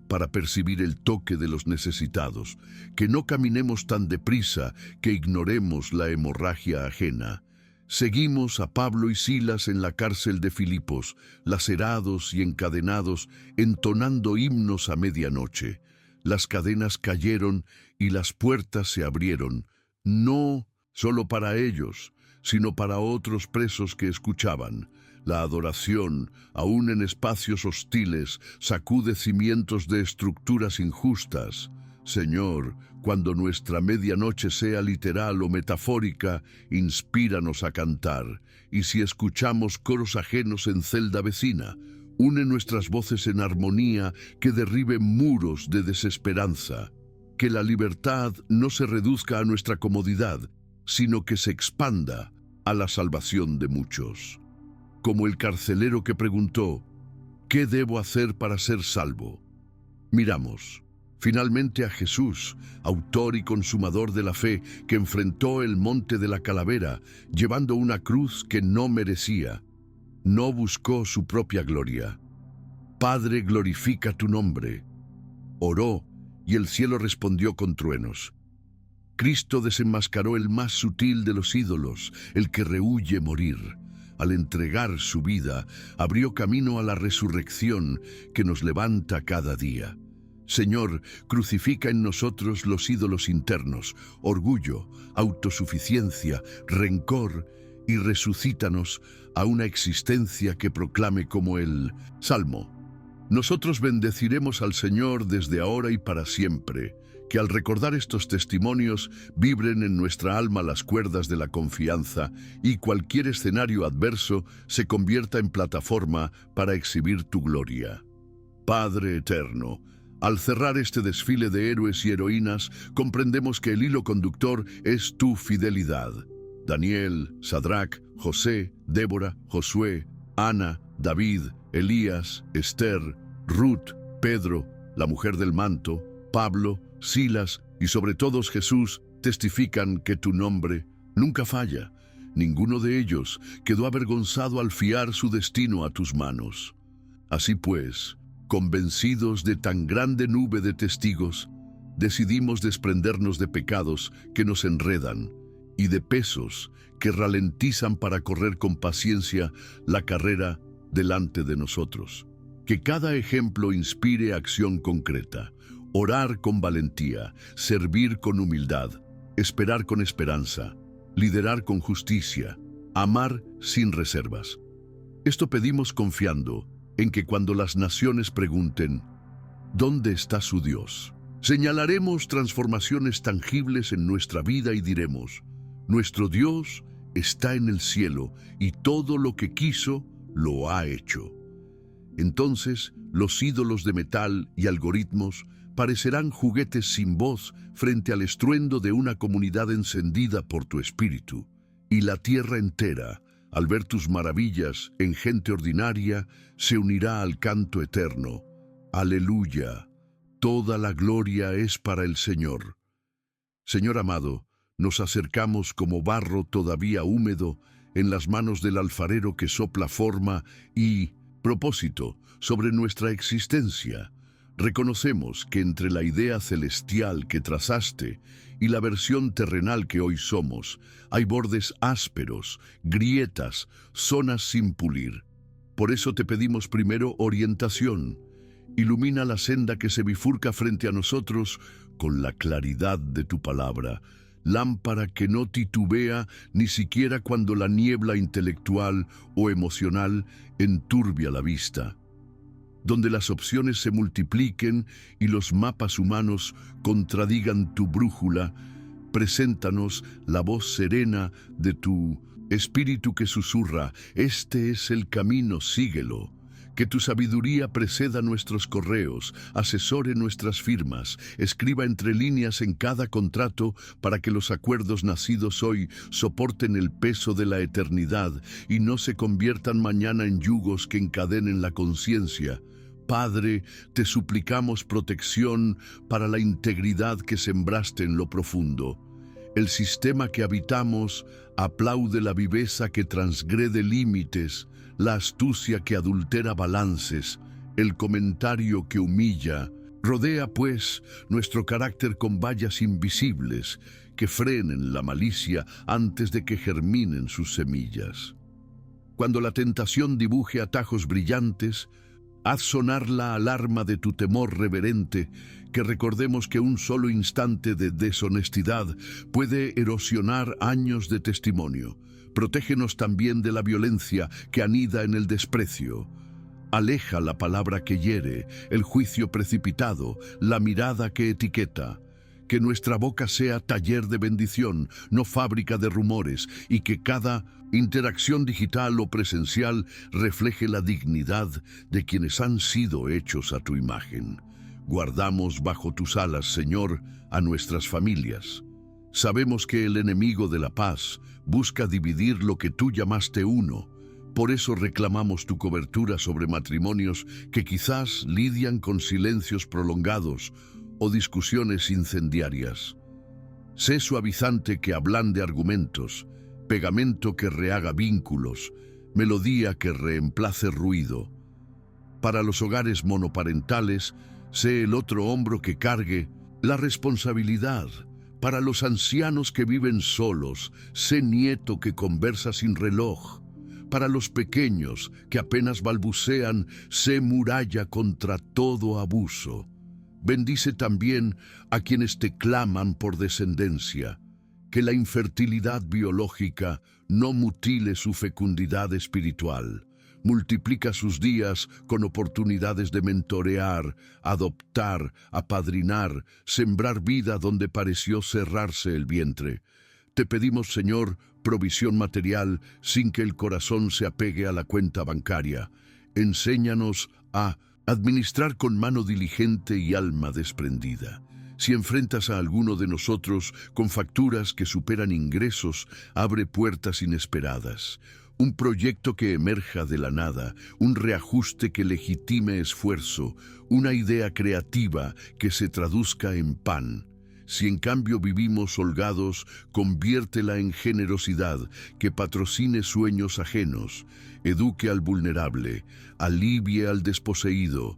para percibir el toque de los necesitados, que no caminemos tan deprisa que ignoremos la hemorragia ajena. Seguimos a Pablo y Silas en la cárcel de Filipos, lacerados y encadenados, entonando himnos a medianoche. Las cadenas cayeron y las puertas se abrieron, no solo para ellos, sino para otros presos que escuchaban. La adoración, aún en espacios hostiles, sacude cimientos de estructuras injustas. Señor, cuando nuestra medianoche sea literal o metafórica, inspíranos a cantar. Y si escuchamos coros ajenos en celda vecina, une nuestras voces en armonía que derribe muros de desesperanza. Que la libertad no se reduzca a nuestra comodidad, sino que se expanda a la salvación de muchos. Como el carcelero que preguntó, ¿qué debo hacer para ser salvo? Miramos finalmente a Jesús, autor y consumador de la fe, que enfrentó el monte de la calavera, llevando una cruz que no merecía. No buscó su propia gloria. Padre, glorifica tu nombre. Oró, y el cielo respondió con truenos. Cristo desenmascaró el más sutil de los ídolos, el que rehúye morir. Al entregar su vida, abrió camino a la resurrección que nos levanta cada día. Señor, crucifica en nosotros los ídolos internos, orgullo, autosuficiencia, rencor, y resucítanos a una existencia que proclame como el Salmo. Nosotros bendeciremos al Señor desde ahora y para siempre. Que al recordar estos testimonios vibren en nuestra alma las cuerdas de la confianza y cualquier escenario adverso se convierta en plataforma para exhibir tu gloria. Padre eterno, al cerrar este desfile de héroes y heroínas, comprendemos que el hilo conductor es tu fidelidad. Daniel, Sadrach, José, Débora, Josué, Ana, David, Elías, Esther, Ruth, Pedro, la mujer del manto, Pablo, Silas y sobre todos Jesús testifican que tu nombre nunca falla. Ninguno de ellos quedó avergonzado al fiar su destino a tus manos. Así pues, convencidos de tan grande nube de testigos, decidimos desprendernos de pecados que nos enredan y de pesos que ralentizan para correr con paciencia la carrera delante de nosotros. Que cada ejemplo inspire acción concreta. Orar con valentía, servir con humildad, esperar con esperanza, liderar con justicia, amar sin reservas. Esto pedimos confiando en que cuando las naciones pregunten, ¿dónde está su Dios? Señalaremos transformaciones tangibles en nuestra vida y diremos, nuestro Dios está en el cielo y todo lo que quiso lo ha hecho. Entonces, los ídolos de metal y algoritmos parecerán juguetes sin voz frente al estruendo de una comunidad encendida por tu espíritu. Y la tierra entera, al ver tus maravillas en gente ordinaria, se unirá al canto eterno. Aleluya, toda la gloria es para el Señor. Señor amado, nos acercamos como barro todavía húmedo en las manos del alfarero que sopla forma y propósito sobre nuestra existencia. Reconocemos que entre la idea celestial que trazaste y la versión terrenal que hoy somos, hay bordes ásperos, grietas, zonas sin pulir. Por eso te pedimos primero orientación. Ilumina la senda que se bifurca frente a nosotros con la claridad de tu palabra, lámpara que no titubea ni siquiera cuando la niebla intelectual o emocional enturbia la vista. Donde las opciones se multipliquen y los mapas humanos contradigan tu brújula, preséntanos la voz serena de tu espíritu que susurra, este es el camino, síguelo. Que tu sabiduría preceda nuestros correos, asesore nuestras firmas, escriba entre líneas en cada contrato para que los acuerdos nacidos hoy soporten el peso de la eternidad y no se conviertan mañana en yugos que encadenen la conciencia. Padre, te suplicamos protección para la integridad que sembraste en lo profundo. El sistema que habitamos aplaude la viveza que transgrede límites, la astucia que adultera balances, el comentario que humilla. Rodea, pues, nuestro carácter con vallas invisibles que frenen la malicia antes de que germinen sus semillas. Cuando la tentación dibuje atajos brillantes, haz sonar la alarma de tu temor reverente, que recordemos que un solo instante de deshonestidad puede erosionar años de testimonio. Protégenos también de la violencia que anida en el desprecio. Aleja la palabra que hiere, el juicio precipitado, la mirada que etiqueta. Que nuestra boca sea taller de bendición, no fábrica de rumores, y que cada interacción digital o presencial refleje la dignidad de quienes han sido hechos a tu imagen. Guardamos bajo tus alas, Señor, a nuestras familias. Sabemos que el enemigo de la paz busca dividir lo que tú llamaste uno. Por eso reclamamos tu cobertura sobre matrimonios que quizás lidian con silencios prolongados o discusiones incendiarias. Sé suavizante que ablande argumentos, pegamento que rehaga vínculos, melodía que reemplace ruido. Para los hogares monoparentales, sé el otro hombro que cargue la responsabilidad. Para los ancianos que viven solos, sé nieto que conversa sin reloj. Para los pequeños que apenas balbucean, sé muralla contra todo abuso. Bendice también a quienes te claman por descendencia. Que la infertilidad biológica no mutile su fecundidad espiritual. Multiplica sus días con oportunidades de mentorear, adoptar, apadrinar, sembrar vida donde pareció cerrarse el vientre. Te pedimos, Señor, provisión material sin que el corazón se apegue a la cuenta bancaria. Enséñanos a administrar con mano diligente y alma desprendida. Si enfrentas a alguno de nosotros con facturas que superan ingresos, abre puertas inesperadas. Un proyecto que emerja de la nada, un reajuste que legitime esfuerzo, una idea creativa que se traduzca en pan. Si en cambio vivimos holgados, conviértela en generosidad que patrocine sueños ajenos, eduque al vulnerable, alivie al desposeído.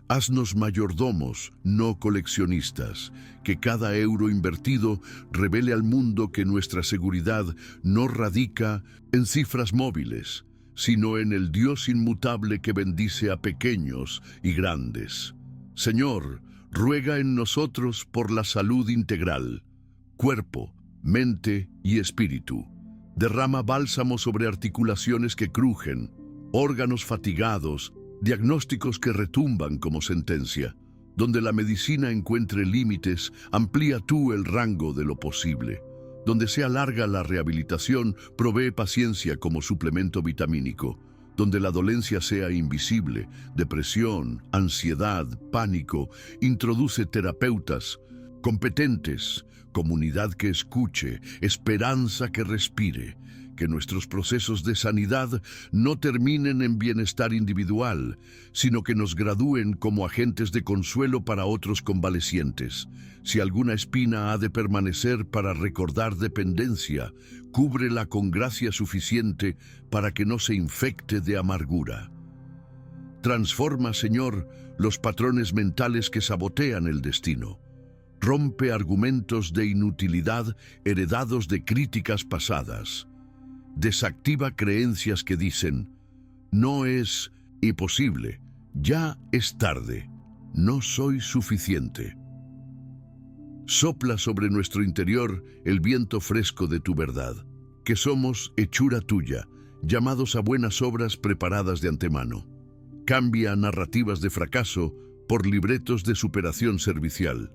Haznos mayordomos, no coleccionistas, que cada euro invertido revele al mundo que nuestra seguridad no radica en cifras móviles, sino en el Dios inmutable que bendice a pequeños y grandes. Señor, ruega en nosotros por la salud integral, cuerpo, mente y espíritu. Derrama bálsamo sobre articulaciones que crujen, órganos fatigados, diagnósticos que retumban como sentencia. Donde la medicina encuentre límites, amplía tú el rango de lo posible. Donde sea larga la rehabilitación, provee paciencia como suplemento vitamínico. Donde la dolencia sea invisible, depresión, ansiedad, pánico, introduce terapeutas competentes, comunidad que escuche, esperanza que respire. Que nuestros procesos de sanidad no terminen en bienestar individual, sino que nos gradúen como agentes de consuelo para otros convalecientes. Si alguna espina ha de permanecer para recordar dependencia, cúbrela con gracia suficiente para que no se infecte de amargura. Transforma, Señor, los patrones mentales que sabotean el destino. Rompe argumentos de inutilidad heredados de críticas pasadas. Desactiva creencias que dicen, no es imposible, ya es tarde, no soy suficiente. Sopla sobre nuestro interior el viento fresco de tu verdad, que somos hechura tuya, llamados a buenas obras preparadas de antemano. Cambia narrativas de fracaso por libretos de superación servicial.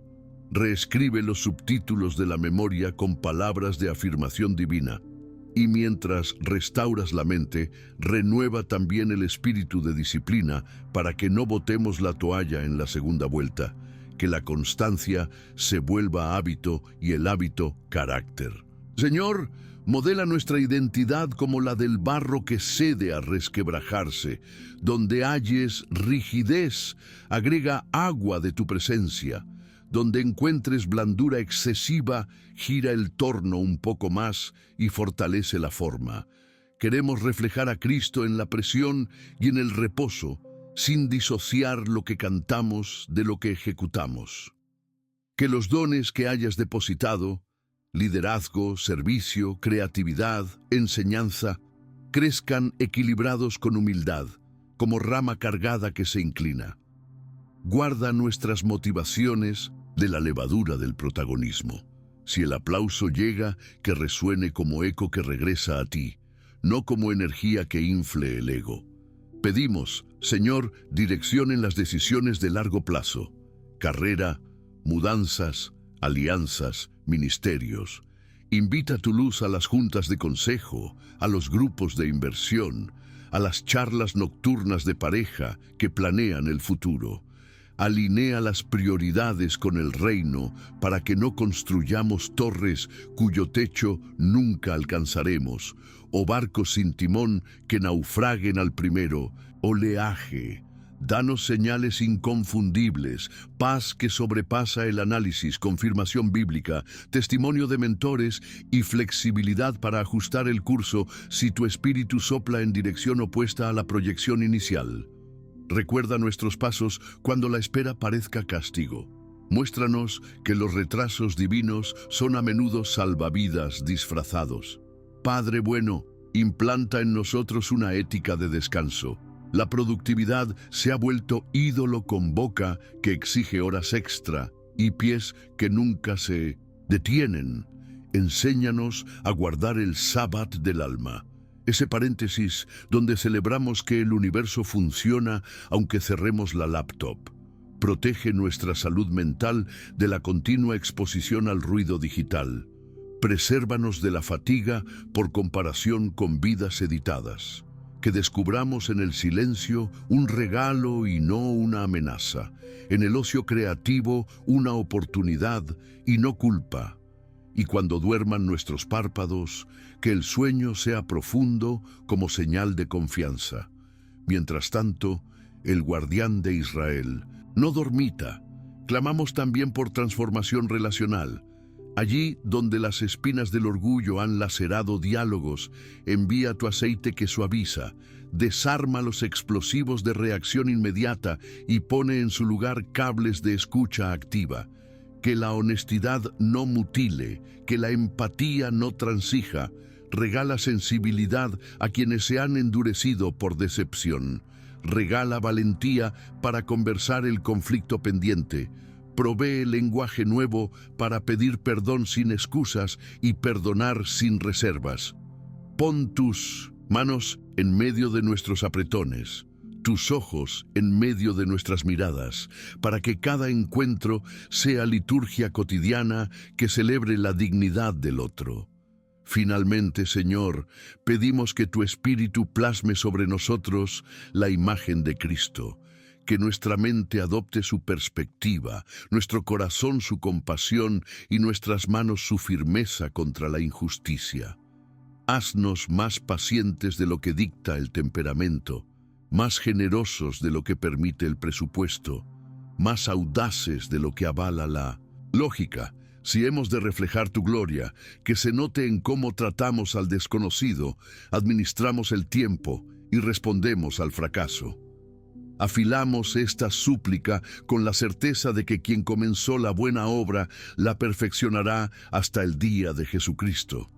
Reescribe los subtítulos de la memoria con palabras de afirmación divina. Y mientras restauras la mente, renueva también el espíritu de disciplina para que no botemos la toalla en la segunda vuelta, que la constancia se vuelva hábito y el hábito carácter. Señor, modela nuestra identidad como la del barro que cede a resquebrajarse. Donde halles rigidez, agrega agua de tu presencia. Donde encuentres blandura excesiva, gira el torno un poco más y fortalece la forma. Queremos reflejar a Cristo en la presión y en el reposo, sin disociar lo que cantamos de lo que ejecutamos. Que los dones que hayas depositado, liderazgo, servicio, creatividad, enseñanza, crezcan equilibrados con humildad, como rama cargada que se inclina. Guarda nuestras motivaciones de la levadura del protagonismo. Si el aplauso llega, que resuene como eco que regresa a ti, no como energía que infle el ego. Pedimos, Señor, dirección en las decisiones de largo plazo, carrera, mudanzas, alianzas, ministerios. Invita tu luz a las juntas de consejo, a los grupos de inversión, a las charlas nocturnas de pareja que planean el futuro. Alinea las prioridades con el reino para que no construyamos torres cuyo techo nunca alcanzaremos, o barcos sin timón que naufraguen al primero oleaje. Danos señales inconfundibles, paz que sobrepasa el análisis, confirmación bíblica, testimonio de mentores y flexibilidad para ajustar el curso si tu espíritu sopla en dirección opuesta a la proyección inicial. Recuerda nuestros pasos cuando la espera parezca castigo. Muéstranos que los retrasos divinos son a menudo salvavidas disfrazados. Padre bueno, implanta en nosotros una ética de descanso. La productividad se ha vuelto ídolo con boca que exige horas extra y pies que nunca se detienen. Enséñanos a guardar el sábado del alma. Ese paréntesis donde celebramos que el universo funciona aunque cerremos la laptop. Protege nuestra salud mental de la continua exposición al ruido digital. Presérvanos de la fatiga por comparación con vidas editadas. Que descubramos en el silencio un regalo y no una amenaza. En el ocio creativo una oportunidad y no culpa. Y cuando duerman nuestros párpados, que el sueño sea profundo como señal de confianza. Mientras tanto, el guardián de Israel no dormita. Clamamos también por transformación relacional. Allí donde las espinas del orgullo han lacerado diálogos, envía tu aceite que suaviza, desarma los explosivos de reacción inmediata y pone en su lugar cables de escucha activa. Que la honestidad no mutile, que la empatía no transija, regala sensibilidad a quienes se han endurecido por decepción. Regala valentía para conversar el conflicto pendiente. Provee lenguaje nuevo para pedir perdón sin excusas y perdonar sin reservas. Pon tus manos en medio de nuestros apretones, tus ojos en medio de nuestras miradas, para que cada encuentro sea liturgia cotidiana que celebre la dignidad del otro. Finalmente, Señor, pedimos que tu Espíritu plasme sobre nosotros la imagen de Cristo, que nuestra mente adopte su perspectiva, nuestro corazón su compasión y nuestras manos su firmeza contra la injusticia. Haznos más pacientes de lo que dicta el temperamento, más generosos de lo que permite el presupuesto, más audaces de lo que avala la lógica. Si hemos de reflejar tu gloria, que se note en cómo tratamos al desconocido, administramos el tiempo y respondemos al fracaso. Afilamos esta súplica con la certeza de que quien comenzó la buena obra la perfeccionará hasta el día de Jesucristo.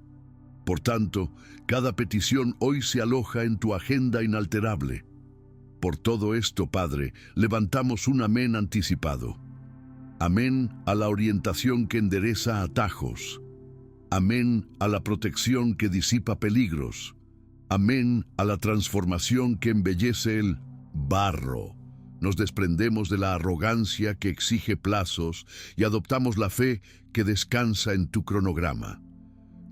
Por tanto, cada petición hoy se aloja en tu agenda inalterable. Por todo esto, Padre, levantamos un amén anticipado. Amén a la orientación que endereza atajos. Amén a la protección que disipa peligros. Amén a la transformación que embellece el barro. Nos desprendemos de la arrogancia que exige plazos y adoptamos la fe que descansa en tu cronograma.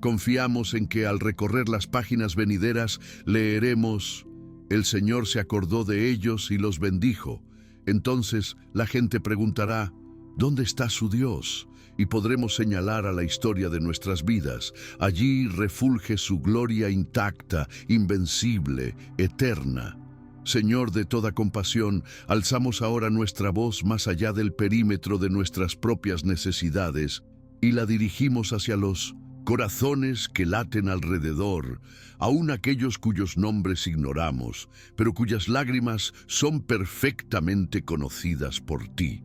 Confiamos en que al recorrer las páginas venideras leeremos: el Señor se acordó de ellos y los bendijo. Entonces la gente preguntará: ¿dónde está su Dios? Y podremos señalar a la historia de nuestras vidas. Allí refulge su gloria intacta, invencible, eterna. Señor de toda compasión, alzamos ahora nuestra voz más allá del perímetro de nuestras propias necesidades y la dirigimos hacia los corazones que laten alrededor, aun aquellos cuyos nombres ignoramos, pero cuyas lágrimas son perfectamente conocidas por ti.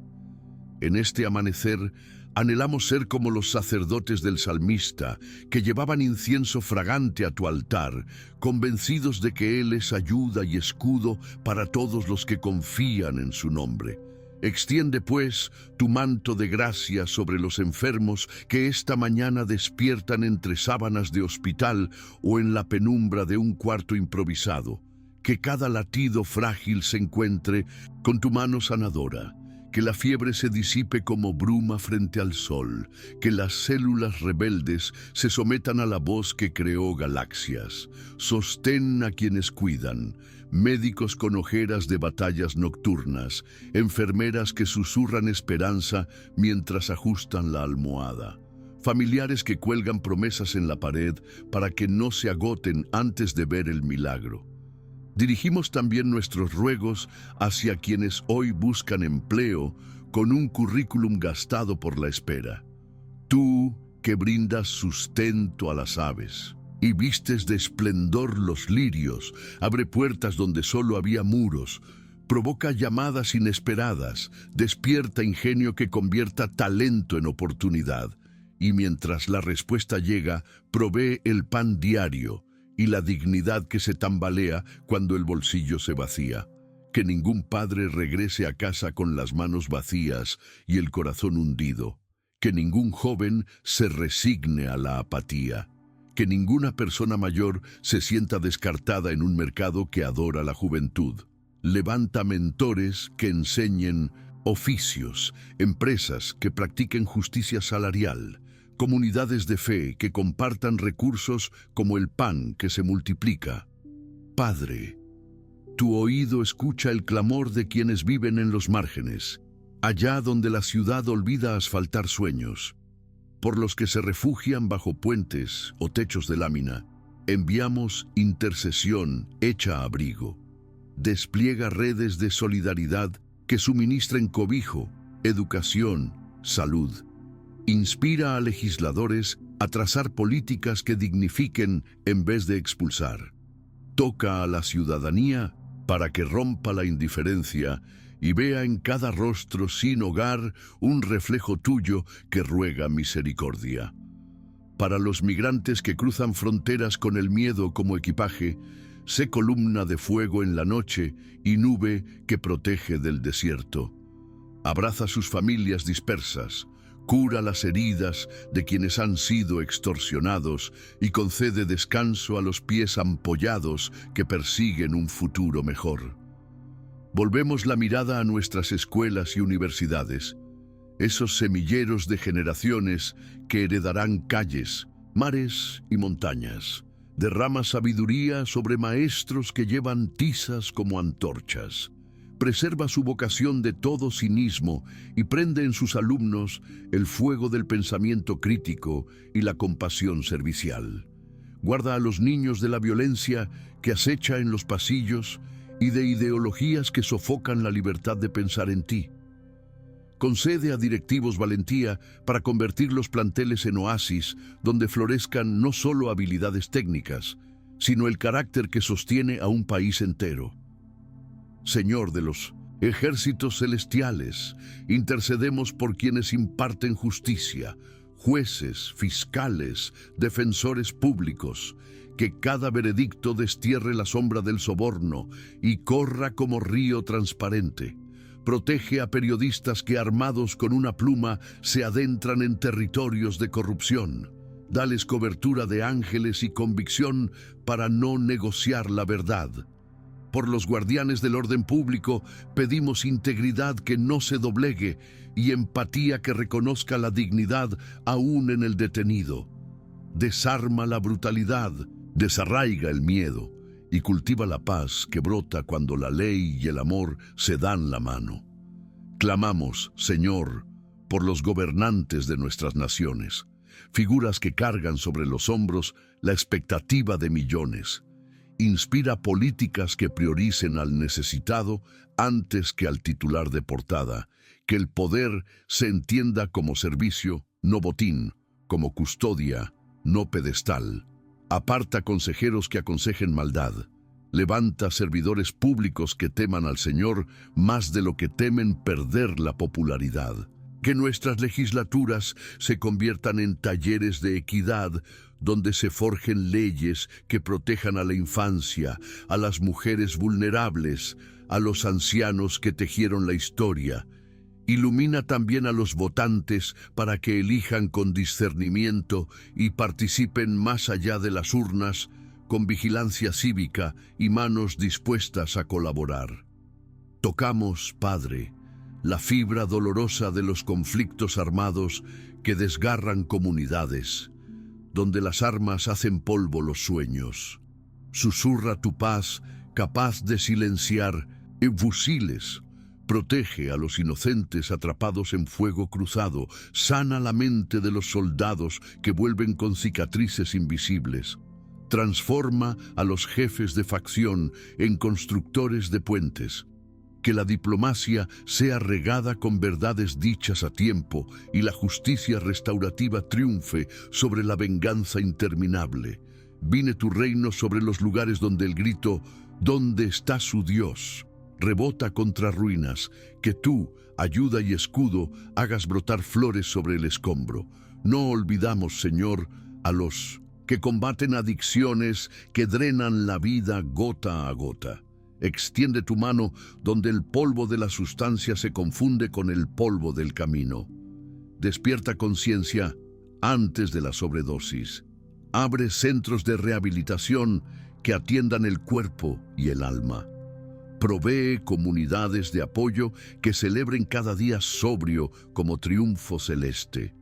En este amanecer, anhelamos ser como los sacerdotes del salmista, que llevaban incienso fragante a tu altar, convencidos de que Él es ayuda y escudo para todos los que confían en su nombre. Extiende, pues, tu manto de gracia sobre los enfermos que esta mañana despiertan entre sábanas de hospital o en la penumbra de un cuarto improvisado. Que cada latido frágil se encuentre con tu mano sanadora. Que la fiebre se disipe como bruma frente al sol, que las células rebeldes se sometan a la voz que creó galaxias. Sostén a quienes cuidan, médicos con ojeras de batallas nocturnas, enfermeras que susurran esperanza mientras ajustan la almohada, familiares que cuelgan promesas en la pared para que no se agoten antes de ver el milagro. Dirigimos también nuestros ruegos hacia quienes hoy buscan empleo con un currículum gastado por la espera. Tú que brindas sustento a las aves y vistes de esplendor los lirios, abre puertas donde solo había muros, provoca llamadas inesperadas, despierta ingenio que convierta talento en oportunidad, y mientras la respuesta llega, provee el pan diario y la dignidad que se tambalea cuando el bolsillo se vacía. Que ningún padre regrese a casa con las manos vacías y el corazón hundido. Que ningún joven se resigne a la apatía. Que ninguna persona mayor se sienta descartada en un mercado que adora la juventud. Levanta mentores que enseñen oficios, empresas que practiquen justicia salarial, comunidades de fe que compartan recursos como el pan que se multiplica. Padre, tu oído escucha el clamor de quienes viven en los márgenes, allá donde la ciudad olvida asfaltar sueños. Por los que se refugian bajo puentes o techos de lámina, enviamos intercesión hecha abrigo. Despliega redes de solidaridad que suministren cobijo, educación, salud. Inspira a legisladores a trazar políticas que dignifiquen en vez de expulsar. Toca a la ciudadanía para que rompa la indiferencia y vea en cada rostro sin hogar un reflejo tuyo que ruega misericordia. Para los migrantes que cruzan fronteras con el miedo como equipaje, sé columna de fuego en la noche y nube que protege del desierto. Abraza a sus familias dispersas, cura las heridas de quienes han sido extorsionados y concede descanso a los pies ampollados que persiguen un futuro mejor. Volvemos la mirada a nuestras escuelas y universidades, esos semilleros de generaciones que heredarán calles, mares y montañas. Derrama sabiduría sobre maestros que llevan tizas como antorchas. Preserva su vocación de todo cinismo y prende en sus alumnos el fuego del pensamiento crítico y la compasión servicial. Guarda a los niños de la violencia que acecha en los pasillos y de ideologías que sofocan la libertad de pensar en ti. Concede a directivos valentía para convertir los planteles en oasis donde florezcan no solo habilidades técnicas, sino el carácter que sostiene a un país entero. Señor de los ejércitos celestiales, intercedemos por quienes imparten justicia, jueces, fiscales, defensores públicos, que cada veredicto destierre la sombra del soborno y corra como río transparente. Protege a periodistas que, armados con una pluma, se adentran en territorios de corrupción. Dales cobertura de ángeles y convicción para no negociar la verdad. Por los guardianes del orden público, pedimos integridad que no se doblegue y empatía que reconozca la dignidad aún en el detenido. Desarma la brutalidad, desarraiga el miedo y cultiva la paz que brota cuando la ley y el amor se dan la mano. Clamamos, Señor, por los gobernantes de nuestras naciones, figuras que cargan sobre los hombros la expectativa de millones. Inspira políticas que prioricen al necesitado antes que al titular de portada, que el poder se entienda como servicio, no botín, como custodia, no pedestal. Aparta consejeros que aconsejen maldad. Levanta servidores públicos que teman al Señor más de lo que temen perder la popularidad. Que nuestras legislaturas se conviertan en talleres de equidad, donde se forjen leyes que protejan a la infancia, a las mujeres vulnerables, a los ancianos que tejieron la historia. Ilumina también a los votantes para que elijan con discernimiento y participen más allá de las urnas, con vigilancia cívica y manos dispuestas a colaborar. Tocamos, Padre, la fibra dolorosa de los conflictos armados que desgarran comunidades, donde las armas hacen polvo los sueños. Susurra tu paz, capaz de silenciar fusiles. Protege a los inocentes atrapados en fuego cruzado. Sana la mente de los soldados que vuelven con cicatrices invisibles. Transforma a los jefes de facción en constructores de puentes. Que la diplomacia sea regada con verdades dichas a tiempo y la justicia restaurativa triunfe sobre la venganza interminable. Vine tu reino sobre los lugares donde el grito «¿Dónde está su Dios?» rebota contra ruinas, que tú, ayuda y escudo, hagas brotar flores sobre el escombro. No olvidamos, Señor, a los que combaten adicciones que drenan la vida gota a gota. Extiende tu mano donde el polvo de la sustancia se confunde con el polvo del camino. Despierta conciencia antes de la sobredosis. Abre centros de rehabilitación que atiendan el cuerpo y el alma. Provee comunidades de apoyo que celebren cada día sobrio como triunfo celeste.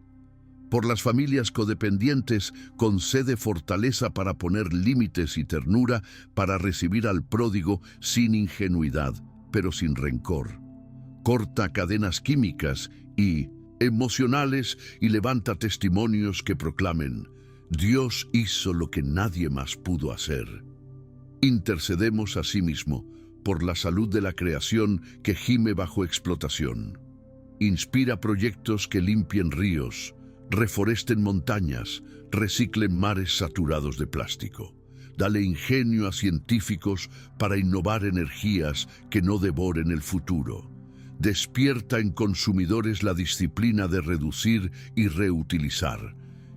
Por las familias codependientes, concede fortaleza para poner límites y ternura para recibir al pródigo sin ingenuidad, pero sin rencor. Corta cadenas químicas y emocionales y levanta testimonios que proclamen: Dios hizo lo que nadie más pudo hacer. Intercedemos asimismo por la salud de la creación que gime bajo explotación. Inspira proyectos que limpien ríos, reforesten montañas, reciclen mares saturados de plástico. Dale ingenio a científicos para innovar energías que no devoren el futuro. Despierta en consumidores la disciplina de reducir y reutilizar.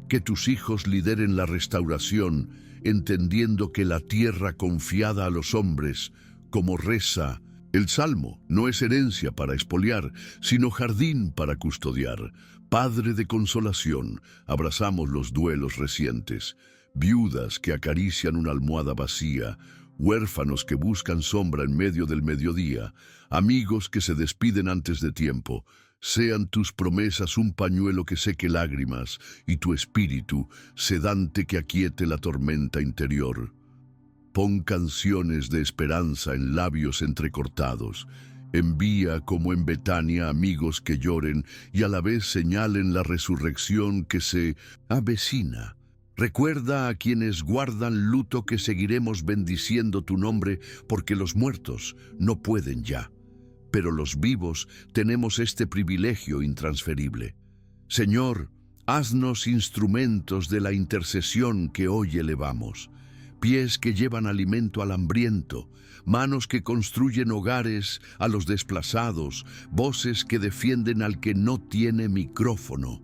Que tus hijos lideren la restauración, entendiendo que la tierra confiada a los hombres, como reza El salmo no es herencia para expoliar, sino jardín para custodiar. Padre de consolación, abrazamos los duelos recientes, viudas que acarician una almohada vacía, huérfanos que buscan sombra en medio del mediodía, amigos que se despiden antes de tiempo. Sean tus promesas un pañuelo que seque lágrimas y tu espíritu sedante que aquiete la tormenta interior. Pon canciones de esperanza en labios entrecortados. Envía como en Betania amigos que lloren y a la vez señalen la resurrección que se avecina. Recuerda a quienes guardan luto que seguiremos bendiciendo tu nombre porque los muertos no pueden ya. Pero los vivos tenemos este privilegio intransferible. Señor, haznos instrumentos de la intercesión que hoy elevamos. Pies que llevan alimento al hambriento, manos que construyen hogares a los desplazados, voces que defienden al que no tiene micrófono.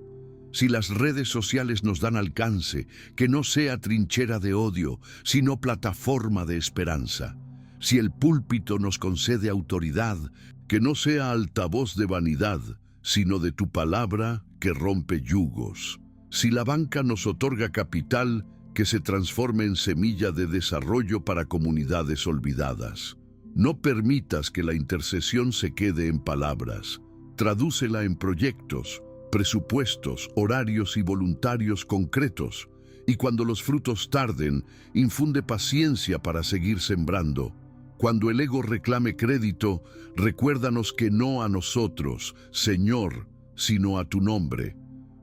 Si las redes sociales nos dan alcance, que no sea trinchera de odio, sino plataforma de esperanza. Si el púlpito nos concede autoridad, que no sea altavoz de vanidad, sino de tu palabra que rompe yugos. Si la banca nos otorga capital, que se transforme en semilla de desarrollo para comunidades olvidadas. No permitas que la intercesión se quede en palabras. Tradúcela en proyectos, presupuestos, horarios y voluntarios concretos. Y cuando los frutos tarden, infunde paciencia para seguir sembrando. Cuando el ego reclame crédito, recuérdanos que no a nosotros, Señor, sino a tu nombre.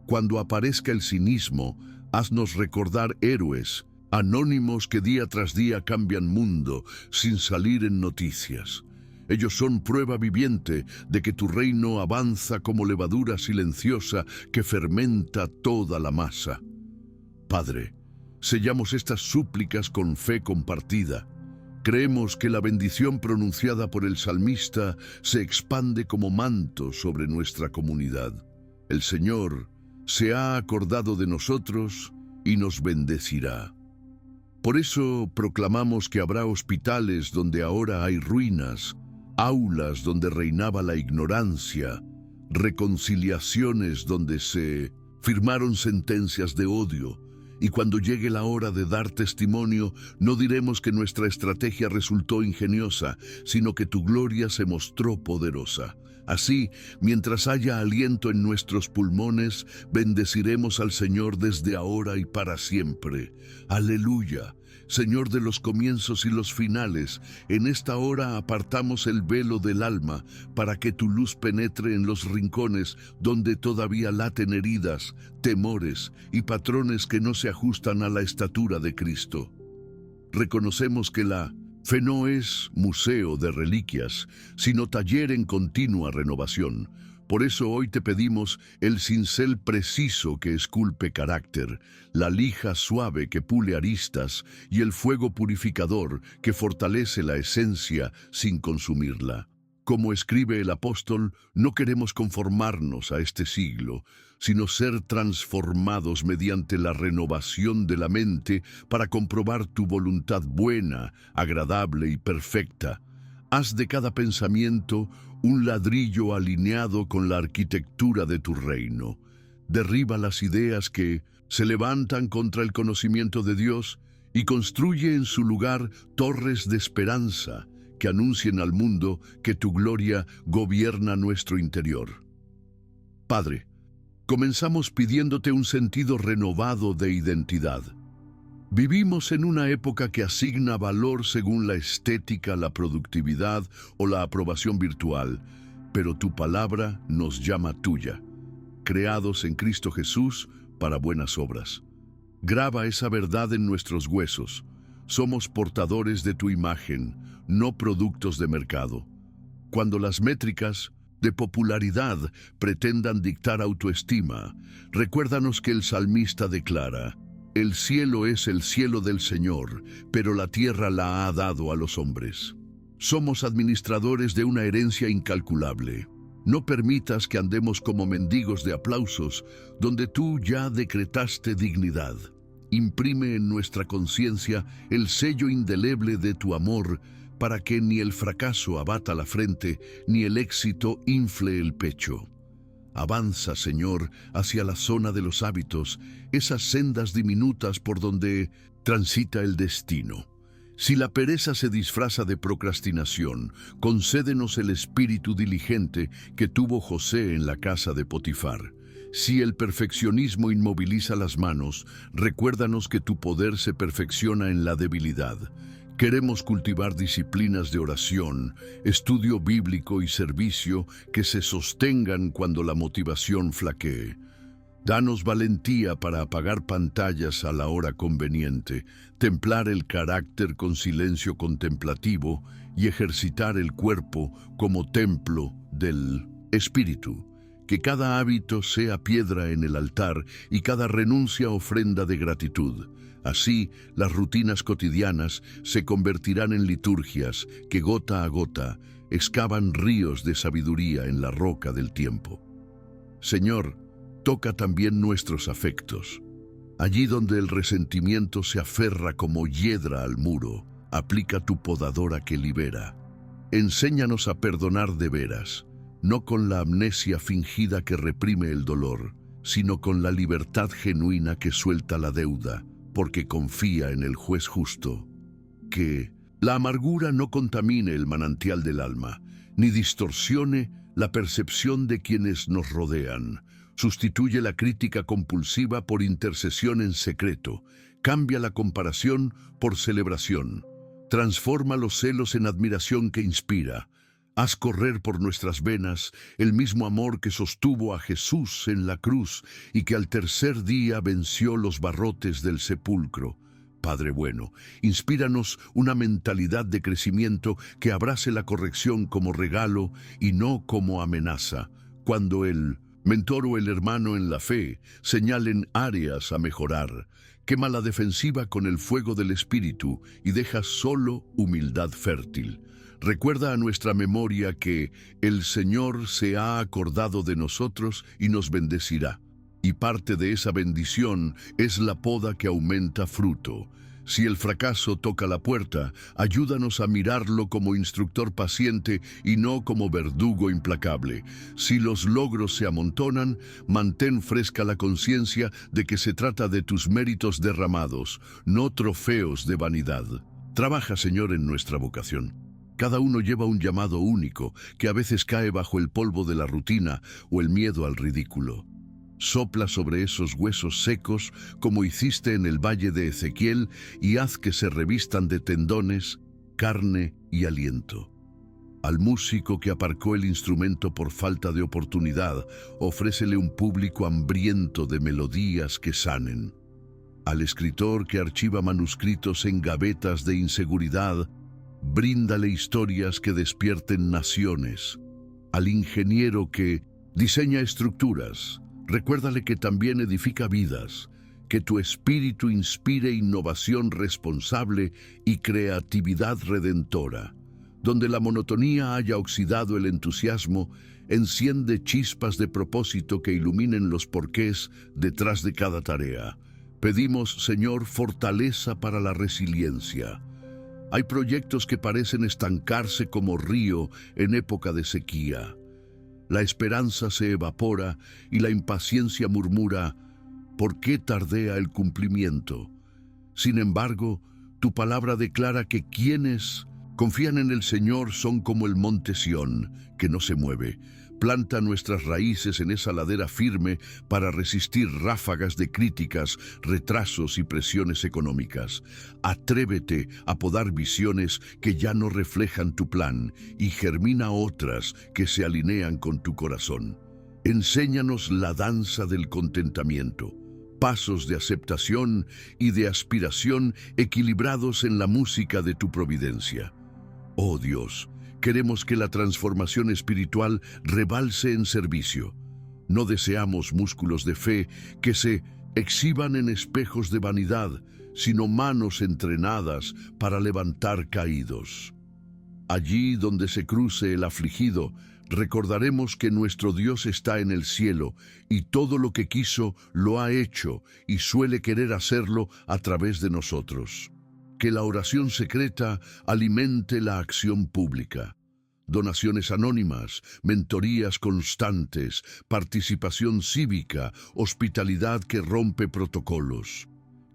Cuando aparezca el cinismo, haznos recordar héroes, anónimos que día tras día cambian mundo sin salir en noticias. Ellos son prueba viviente de que tu reino avanza como levadura silenciosa que fermenta toda la masa. Padre, sellamos estas súplicas con fe compartida. Creemos que la bendición pronunciada por el salmista se expande como manto sobre nuestra comunidad. El Señor se ha acordado de nosotros y nos bendecirá. Por eso proclamamos que habrá hospitales donde ahora hay ruinas, aulas donde reinaba la ignorancia, reconciliaciones donde se firmaron sentencias de odio, y cuando llegue la hora de dar testimonio, no diremos que nuestra estrategia resultó ingeniosa, sino que tu gloria se mostró poderosa. Así, mientras haya aliento en nuestros pulmones, bendeciremos al Señor desde ahora y para siempre. Aleluya. Señor de los comienzos y los finales, en esta hora apartamos el velo del alma para que tu luz penetre en los rincones donde todavía laten heridas, temores y patrones que no se ajustan a la estatura de Cristo. Reconocemos que la fe no es museo de reliquias, sino taller en continua renovación. Por eso hoy te pedimos el cincel preciso que esculpe carácter, la lija suave que pule aristas y el fuego purificador que fortalece la esencia sin consumirla. Como escribe el apóstol, no queremos conformarnos a este siglo, sino ser transformados mediante la renovación de la mente para comprobar tu voluntad buena, agradable y perfecta. Haz de cada pensamiento un ladrillo alineado con la arquitectura de tu reino. Derriba las ideas que se levantan contra el conocimiento de Dios y construye en su lugar torres de esperanza que anuncien al mundo que tu gloria gobierna nuestro interior. Padre, comenzamos pidiéndote un sentido renovado de identidad. Vivimos en una época que asigna valor según la estética, la productividad o la aprobación virtual, pero tu palabra nos llama tuya, creados en Cristo Jesús para buenas obras. Graba esa verdad en nuestros huesos. Somos portadores de tu imagen, no productos de mercado. Cuando las métricas de popularidad pretendan dictar autoestima, recuérdanos que el salmista declara: el cielo es el cielo del Señor, pero la tierra la ha dado a los hombres. Somos administradores de una herencia incalculable. No permitas que andemos como mendigos de aplausos, donde tú ya decretaste dignidad. Imprime en nuestra conciencia el sello indeleble de tu amor, para que ni el fracaso abata la frente, ni el éxito infle el pecho. Avanza, Señor, hacia la zona de los hábitos, esas sendas diminutas por donde transita el destino. Si la pereza se disfraza de procrastinación, concédenos el espíritu diligente que tuvo José en la casa de Potifar. Si el perfeccionismo inmoviliza las manos, recuérdanos que tu poder se perfecciona en la debilidad. Queremos cultivar disciplinas de oración, estudio bíblico y servicio que se sostengan cuando la motivación flaquee. Danos valentía para apagar pantallas a la hora conveniente, templar el carácter con silencio contemplativo y ejercitar el cuerpo como templo del Espíritu. Que cada hábito sea piedra en el altar y cada renuncia ofrenda de gratitud. Así, las rutinas cotidianas se convertirán en liturgias que gota a gota excavan ríos de sabiduría en la roca del tiempo. Señor, toca también nuestros afectos. Allí donde el resentimiento se aferra como hiedra al muro, aplica tu podadora que libera. Enséñanos a perdonar de veras, no con la amnesia fingida que reprime el dolor, sino con la libertad genuina que suelta la deuda, porque confía en el juez justo. Que la amargura no contamine el manantial del alma, ni distorsione la percepción de quienes nos rodean. Sustituye la crítica compulsiva por intercesión en secreto. Cambia la comparación por celebración. Transforma los celos en admiración que inspira. Haz correr por nuestras venas el mismo amor que sostuvo a Jesús en la cruz y que al tercer día venció los barrotes del sepulcro. Padre bueno, inspíranos una mentalidad de crecimiento que abrace la corrección como regalo y no como amenaza. Cuando el mentor o el hermano en la fe señalen áreas a mejorar, quema la defensiva con el fuego del Espíritu y deja solo humildad fértil. Recuerda a nuestra memoria que el Señor se ha acordado de nosotros y nos bendecirá. Y parte de esa bendición es la poda que aumenta fruto. Si el fracaso toca la puerta, ayúdanos a mirarlo como instructor paciente y no como verdugo implacable. Si los logros se amontonan, mantén fresca la conciencia de que se trata de tus méritos derramados, no trofeos de vanidad. Trabaja, Señor, en nuestra vocación. Cada uno lleva un llamado único que a veces cae bajo el polvo de la rutina o el miedo al ridículo. Sopla sobre esos huesos secos como hiciste en el valle de Ezequiel y haz que se revistan de tendones, carne y aliento. Al músico que aparcó el instrumento por falta de oportunidad, ofrécele un público hambriento de melodías que sanen. Al escritor que archiva manuscritos en gavetas de inseguridad, bríndale historias que despierten naciones. Al ingeniero que diseña estructuras, recuérdale que también edifica vidas, que tu espíritu inspire innovación responsable y creatividad redentora. Donde la monotonía haya oxidado el entusiasmo, enciende chispas de propósito que iluminen los porqués detrás de cada tarea. Pedimos, Señor, fortaleza para la resiliencia. Hay proyectos que parecen estancarse como río en época de sequía. La esperanza se evapora y la impaciencia murmura, ¿por qué tardea el cumplimiento? Sin embargo, tu palabra declara que quienes confían en el Señor son como el monte Sión, que no se mueve. Planta nuestras raíces en esa ladera firme para resistir ráfagas de críticas, retrasos y presiones económicas. Atrévete a podar visiones que ya no reflejan tu plan y germina otras que se alinean con tu corazón. Enséñanos la danza del contentamiento, pasos de aceptación y de aspiración equilibrados en la música de tu providencia. Oh Dios, queremos que la transformación espiritual rebalse en servicio. No deseamos músculos de fe que se exhiban en espejos de vanidad, sino manos entrenadas para levantar caídos. Allí donde se cruce el afligido, recordaremos que nuestro Dios está en el cielo y todo lo que quiso lo ha hecho y suele querer hacerlo a través de nosotros. que la oración secreta alimente la acción pública. Donaciones anónimas, mentorías constantes, participación cívica, hospitalidad que rompe protocolos.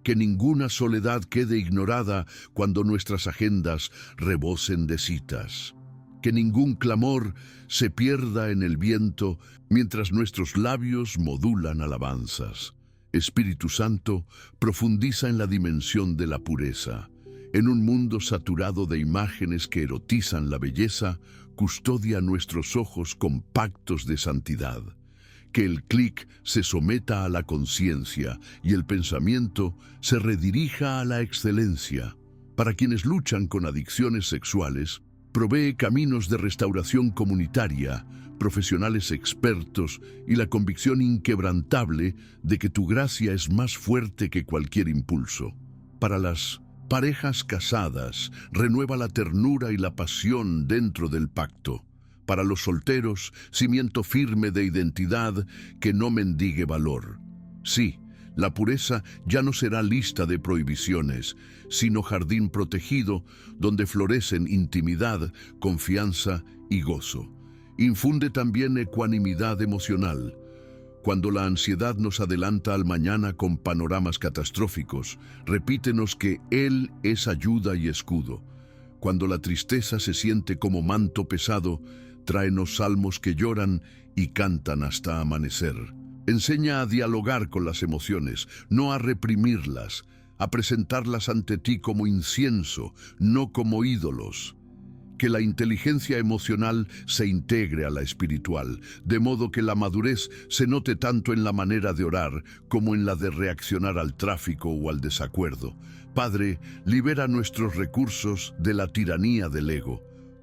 Que ninguna soledad quede ignorada cuando nuestras agendas rebosen de citas. Que ningún clamor se pierda en el viento mientras nuestros labios modulan alabanzas. Espíritu Santo, profundiza en la dimensión de la pureza. En un mundo saturado de imágenes que erotizan la belleza, custodia nuestros ojos con pactos de santidad. Que el clic se someta a la conciencia y el pensamiento se redirija a la excelencia. Para quienes luchan con adicciones sexuales, provee caminos de restauración comunitaria, profesionales expertos y la convicción inquebrantable de que tu gracia es más fuerte que cualquier impulso. Para las parejas casadas, renueva la ternura y la pasión dentro del pacto. Para los solteros, cimiento firme de identidad que no mendigue valor. Sí, la pureza ya no será lista de prohibiciones, sino jardín protegido donde florecen intimidad, confianza y gozo. Infunde también ecuanimidad emocional. Cuando la ansiedad nos adelanta al mañana con panoramas catastróficos, repítenos que Él es ayuda y escudo. Cuando la tristeza se siente como manto pesado, tráenos salmos que lloran y cantan hasta amanecer. Enseña a dialogar con las emociones, no a reprimirlas, a presentarlas ante ti como incienso, no como ídolos. Que la inteligencia emocional se integre a la espiritual, de modo que la madurez se note tanto en la manera de orar como en la de reaccionar al tráfico o al desacuerdo. Padre, libera nuestros recursos de la tiranía del ego.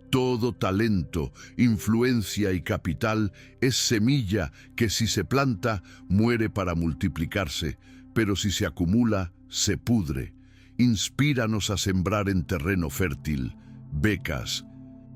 Todo talento, influencia y capital es semilla que si se planta, muere para multiplicarse, pero si se acumula, se pudre. Inspíranos a sembrar en terreno fértil, becas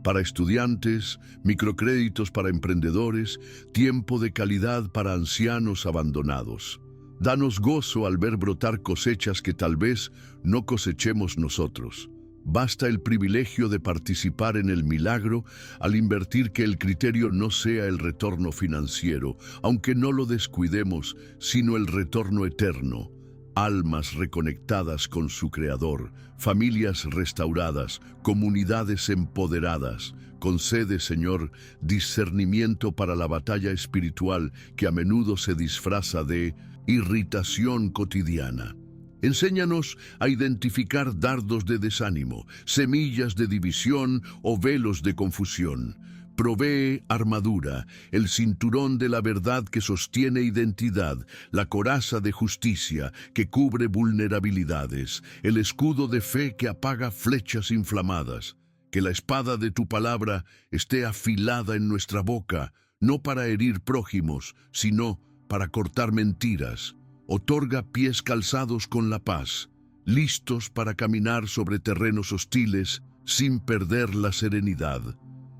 para estudiantes, microcréditos para emprendedores, tiempo de calidad para ancianos abandonados. Danos gozo al ver brotar cosechas que tal vez no cosechemos nosotros. Basta el privilegio de participar en el milagro al invertir que el criterio no sea el retorno financiero, aunque no lo descuidemos, sino el retorno eterno. Almas reconectadas con su Creador, familias restauradas, comunidades empoderadas. Concede, Señor, discernimiento para la batalla espiritual que a menudo se disfraza de irritación cotidiana. Enséñanos a identificar dardos de desánimo, semillas de división o velos de confusión. Provee armadura, el cinturón de la verdad que sostiene identidad, la coraza de justicia que cubre vulnerabilidades, el escudo de fe que apaga flechas inflamadas. Que la espada de tu palabra esté afilada en nuestra boca, no para herir prójimos, sino para cortar mentiras. Otorga pies calzados con la paz, listos para caminar sobre terrenos hostiles sin perder la serenidad.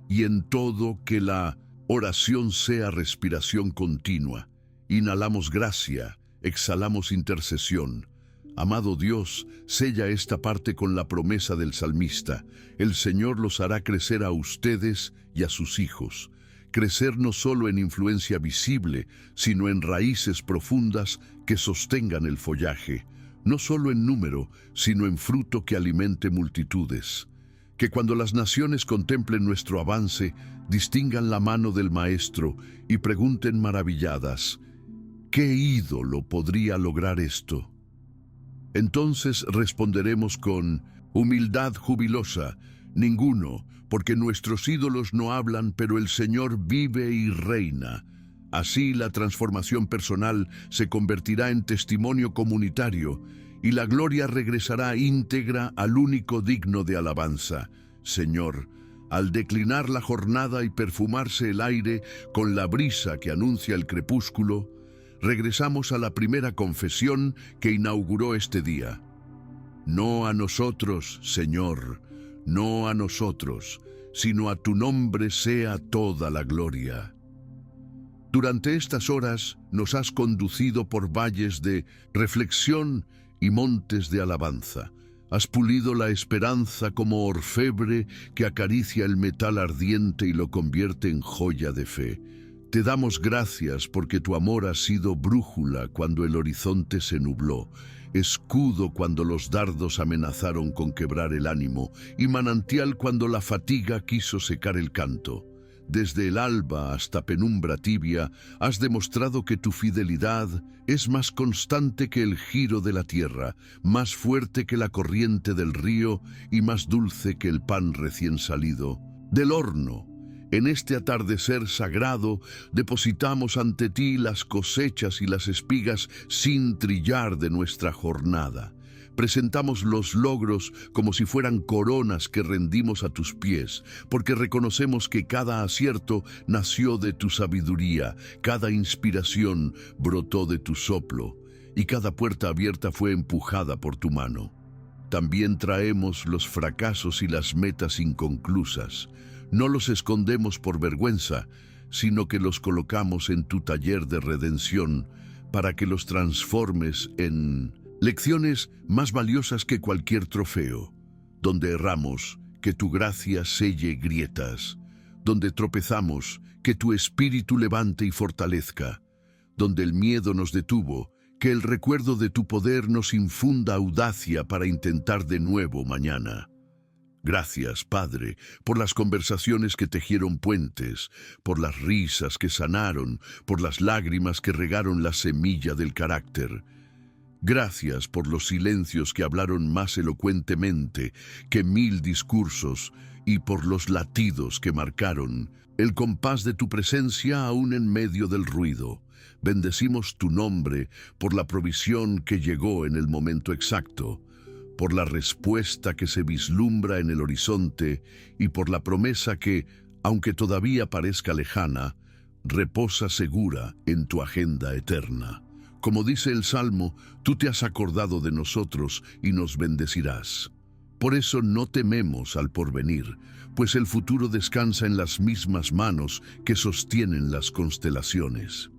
Y en todo que la oración sea respiración continua. Inhalamos gracia, exhalamos intercesión. Amado Dios, sella esta parte con la promesa del salmista. El Señor los hará crecer a ustedes y a sus hijos. Crecer no solo en influencia visible, sino en raíces profundas que sostengan el follaje. No solo en número, sino en fruto que alimente multitudes. Que cuando las naciones contemplen nuestro avance, distingan la mano del Maestro y pregunten maravilladas, ¿qué ídolo podría lograr esto? Entonces responderemos con humildad jubilosa, ninguno, porque nuestros ídolos no hablan, pero el Señor vive y reina. Así la transformación personal se convertirá en testimonio comunitario, y la gloria regresará íntegra al único digno de alabanza. Señor, al declinar la jornada y perfumarse el aire con la brisa que anuncia el crepúsculo, regresamos a la primera confesión que inauguró este día. No a nosotros, Señor, no a nosotros, sino a tu nombre sea toda la gloria. Durante estas horas nos has conducido por valles de reflexión y montes de alabanza. Has pulido la esperanza como orfebre que acaricia el metal ardiente y lo convierte en joya de fe. Te damos gracias porque tu amor ha sido brújula cuando el horizonte se nubló, escudo cuando los dardos amenazaron con quebrar el ánimo y manantial cuando la fatiga quiso secar el canto. Desde el alba hasta penumbra tibia, has demostrado que tu fidelidad es más constante que el giro de la tierra, más fuerte que la corriente del río y más dulce que el pan recién salido del horno. En este atardecer sagrado, depositamos ante ti las cosechas y las espigas sin trillar de nuestra jornada. Presentamos los logros como si fueran coronas que rendimos a tus pies, porque reconocemos que cada acierto nació de tu sabiduría, cada inspiración brotó de tu soplo, y cada puerta abierta fue empujada por tu mano. También traemos los fracasos y las metas inconclusas. No los escondemos por vergüenza, sino que los colocamos en tu taller de redención para que los transformes en lecciones más valiosas que cualquier trofeo. Donde erramos, que tu gracia selle grietas. Donde tropezamos, que tu espíritu levante y fortalezca. Donde el miedo nos detuvo, que el recuerdo de tu poder nos infunda audacia para intentar de nuevo mañana. Gracias, Padre, por las conversaciones que tejieron puentes, por las risas que sanaron, por las lágrimas que regaron la semilla del carácter. Gracias por los silencios que hablaron más elocuentemente que 1000 discursos y por los latidos que marcaron el compás de tu presencia aún en medio del ruido. Bendecimos tu nombre por la provisión que llegó en el momento exacto, por la respuesta que se vislumbra en el horizonte y por la promesa que, aunque todavía parezca lejana, reposa segura en tu agenda eterna. Como dice el Salmo, tú te has acordado de nosotros y nos bendecirás. Por eso no tememos al porvenir, pues el futuro descansa en las mismas manos que sostienen las constelaciones.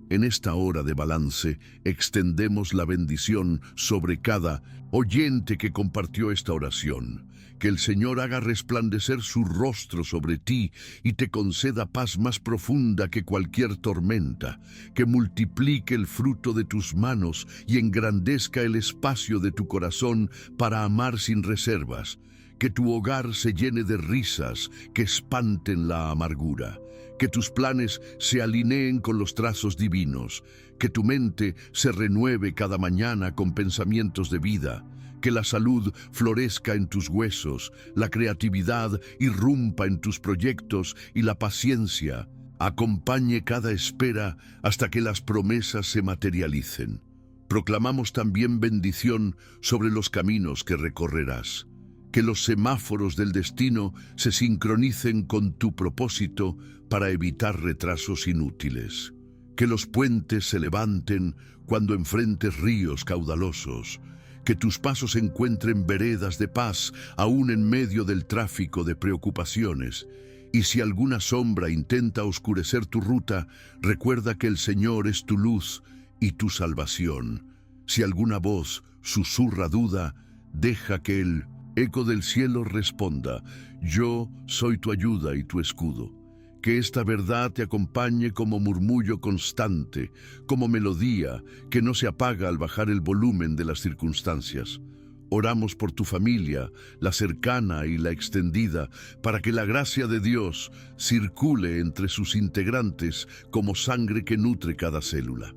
En esta hora de balance, extendemos la bendición sobre cada oyente que compartió esta oración. Que el Señor haga resplandecer su rostro sobre ti y te conceda paz más profunda que cualquier tormenta. Que multiplique el fruto de tus manos y engrandezca el espacio de tu corazón para amar sin reservas. Que tu hogar se llene de risas que espanten la amargura. Que tus planes se alineen con los trazos divinos. Que tu mente se renueve cada mañana con pensamientos de vida. Que la salud florezca en tus huesos, la creatividad irrumpa en tus proyectos y la paciencia acompañe cada espera hasta que las promesas se materialicen. Proclamamos también bendición sobre los caminos que recorrerás. Que los semáforos del destino se sincronicen con tu propósito para evitar retrasos inútiles. Que los puentes se levanten cuando enfrentes ríos caudalosos. Que tus pasos encuentren veredas de paz aún en medio del tráfico de preocupaciones. Y si alguna sombra intenta oscurecer tu ruta, recuerda que el Señor es tu luz y tu salvación. Si alguna voz susurra duda, deja que el eco del cielo responda: yo soy tu ayuda y tu escudo. Que esta verdad te acompañe como murmullo constante, como melodía que no se apaga al bajar el volumen de las circunstancias. Oramos por tu familia, la cercana y la extendida, para que la gracia de Dios circule entre sus integrantes como sangre que nutre cada célula.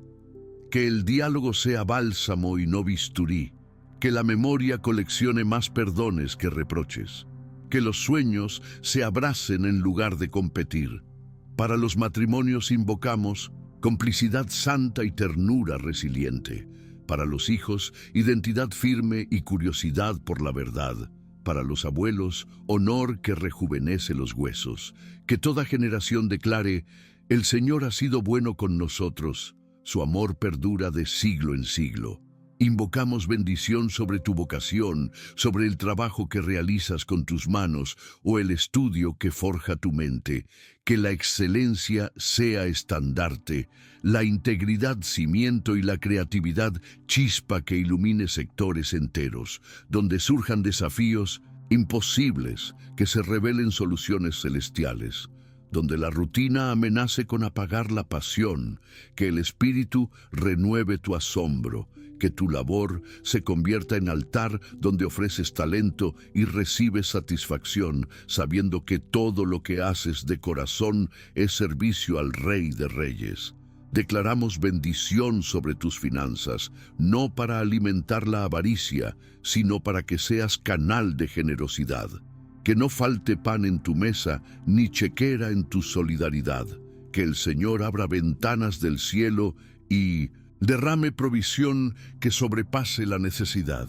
Que el diálogo sea bálsamo y no bisturí. Que la memoria coleccione más perdones que reproches. Que los sueños se abracen en lugar de competir. Para los matrimonios invocamos complicidad santa y ternura resiliente. Para los hijos, identidad firme y curiosidad por la verdad. Para los abuelos, honor que rejuvenece los huesos. Que toda generación declare: el Señor ha sido bueno con nosotros, su amor perdura de siglo en siglo. Invocamos bendición sobre tu vocación, sobre el trabajo que realizas con tus manos o el estudio que forja tu mente. Que la excelencia sea estandarte, la integridad cimiento y la creatividad chispa que ilumine sectores enteros, donde surjan desafíos imposibles, que se revelen soluciones celestiales, donde la rutina amenace con apagar la pasión, que el espíritu renueve tu asombro, que tu labor se convierta en altar donde ofreces talento y recibes satisfacción, sabiendo que todo lo que haces de corazón es servicio al Rey de Reyes. Declaramos bendición sobre tus finanzas, no para alimentar la avaricia, sino para que seas canal de generosidad. Que no falte pan en tu mesa, ni chequera en tu solidaridad. Que el Señor abra ventanas del cielo y derrame provisión que sobrepase la necesidad.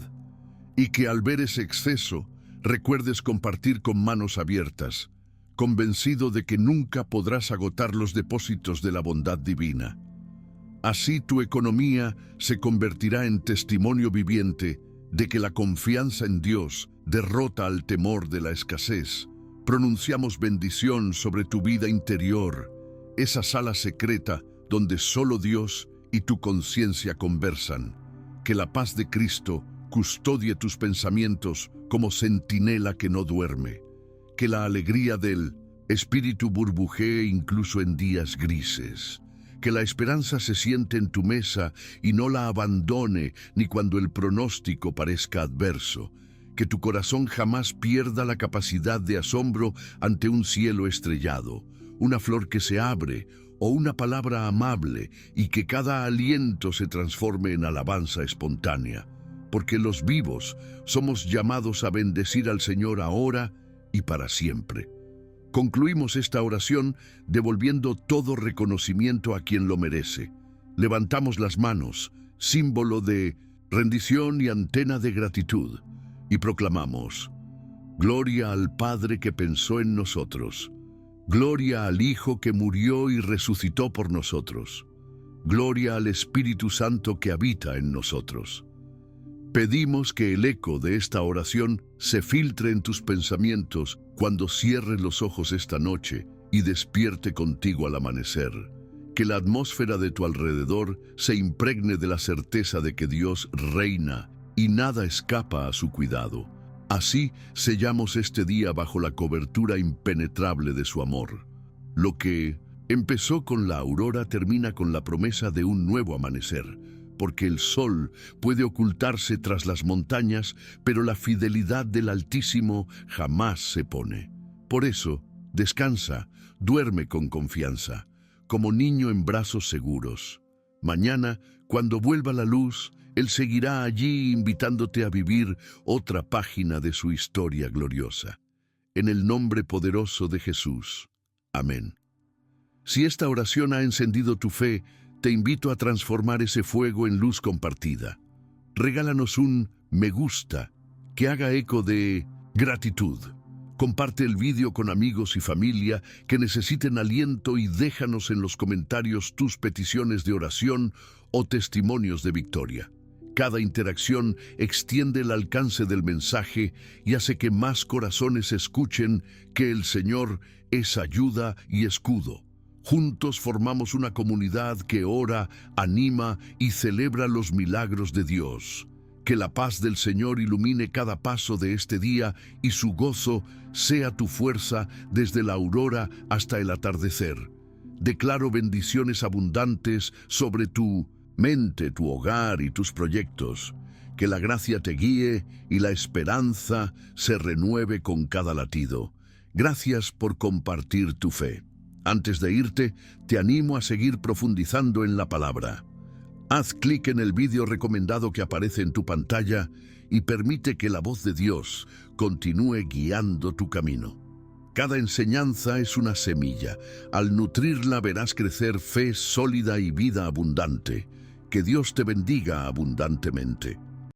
Y que al ver ese exceso, recuerdes compartir con manos abiertas, convencido de que nunca podrás agotar los depósitos de la bondad divina. Así tu economía se convertirá en testimonio viviente de que la confianza en Dios derrota al temor de la escasez. Pronunciamos bendición sobre tu vida interior, esa sala secreta donde solo Dios y tu conciencia conversan. Que la paz de Cristo custodie tus pensamientos como centinela que no duerme. Que la alegría del Espíritu burbujee incluso en días grises. Que la esperanza se siente en tu mesa y no la abandone ni cuando el pronóstico parezca adverso. Que tu corazón jamás pierda la capacidad de asombro ante un cielo estrellado, una flor que se abre o una palabra amable, y que cada aliento se transforme en alabanza espontánea. Porque los vivos somos llamados a bendecir al Señor ahora y para siempre. Concluimos esta oración devolviendo todo reconocimiento a quien lo merece. Levantamos las manos, símbolo de rendición y antena de gratitud, y proclamamos: Gloria al Padre que pensó en nosotros. Gloria al Hijo que murió y resucitó por nosotros. Gloria al Espíritu Santo que habita en nosotros. Pedimos que el eco de esta oración se filtre en tus pensamientos cuando cierres los ojos esta noche y despierte contigo al amanecer. Que la atmósfera de tu alrededor se impregne de la certeza de que Dios reina y nada escapa a su cuidado. Así sellamos este día bajo la cobertura impenetrable de su amor. Lo que empezó con la aurora termina con la promesa de un nuevo amanecer, porque el sol puede ocultarse tras las montañas, pero la fidelidad del Altísimo jamás se pone. Por eso, descansa, duerme con confianza, como niño en brazos seguros. Mañana, cuando vuelva la luz, Él seguirá allí invitándote a vivir otra página de su historia gloriosa. En el nombre poderoso de Jesús. Amén. Si esta oración ha encendido tu fe, te invito a transformar ese fuego en luz compartida. Regálanos un me gusta que haga eco de gratitud. Comparte el vídeo con amigos y familia que necesiten aliento y déjanos en los comentarios tus peticiones de oración o testimonios de victoria. Cada interacción extiende el alcance del mensaje y hace que más corazones escuchen que el Señor es ayuda y escudo. Juntos formamos una comunidad que ora, anima y celebra los milagros de Dios. Que la paz del Señor ilumine cada paso de este día y su gozo sea tu fuerza desde la aurora hasta el atardecer. Declaro bendiciones abundantes sobre tu mente, tu hogar y tus proyectos. Que la gracia te guíe y la esperanza se renueve con cada latido. Gracias por compartir tu fe. Antes de irte, te animo a seguir profundizando en la palabra. Haz clic en el vídeo recomendado que aparece en tu pantalla y permite que la voz de Dios continúe guiando tu camino. Cada enseñanza es una semilla. Al nutrirla verás crecer fe sólida y vida abundante. Que Dios te bendiga abundantemente.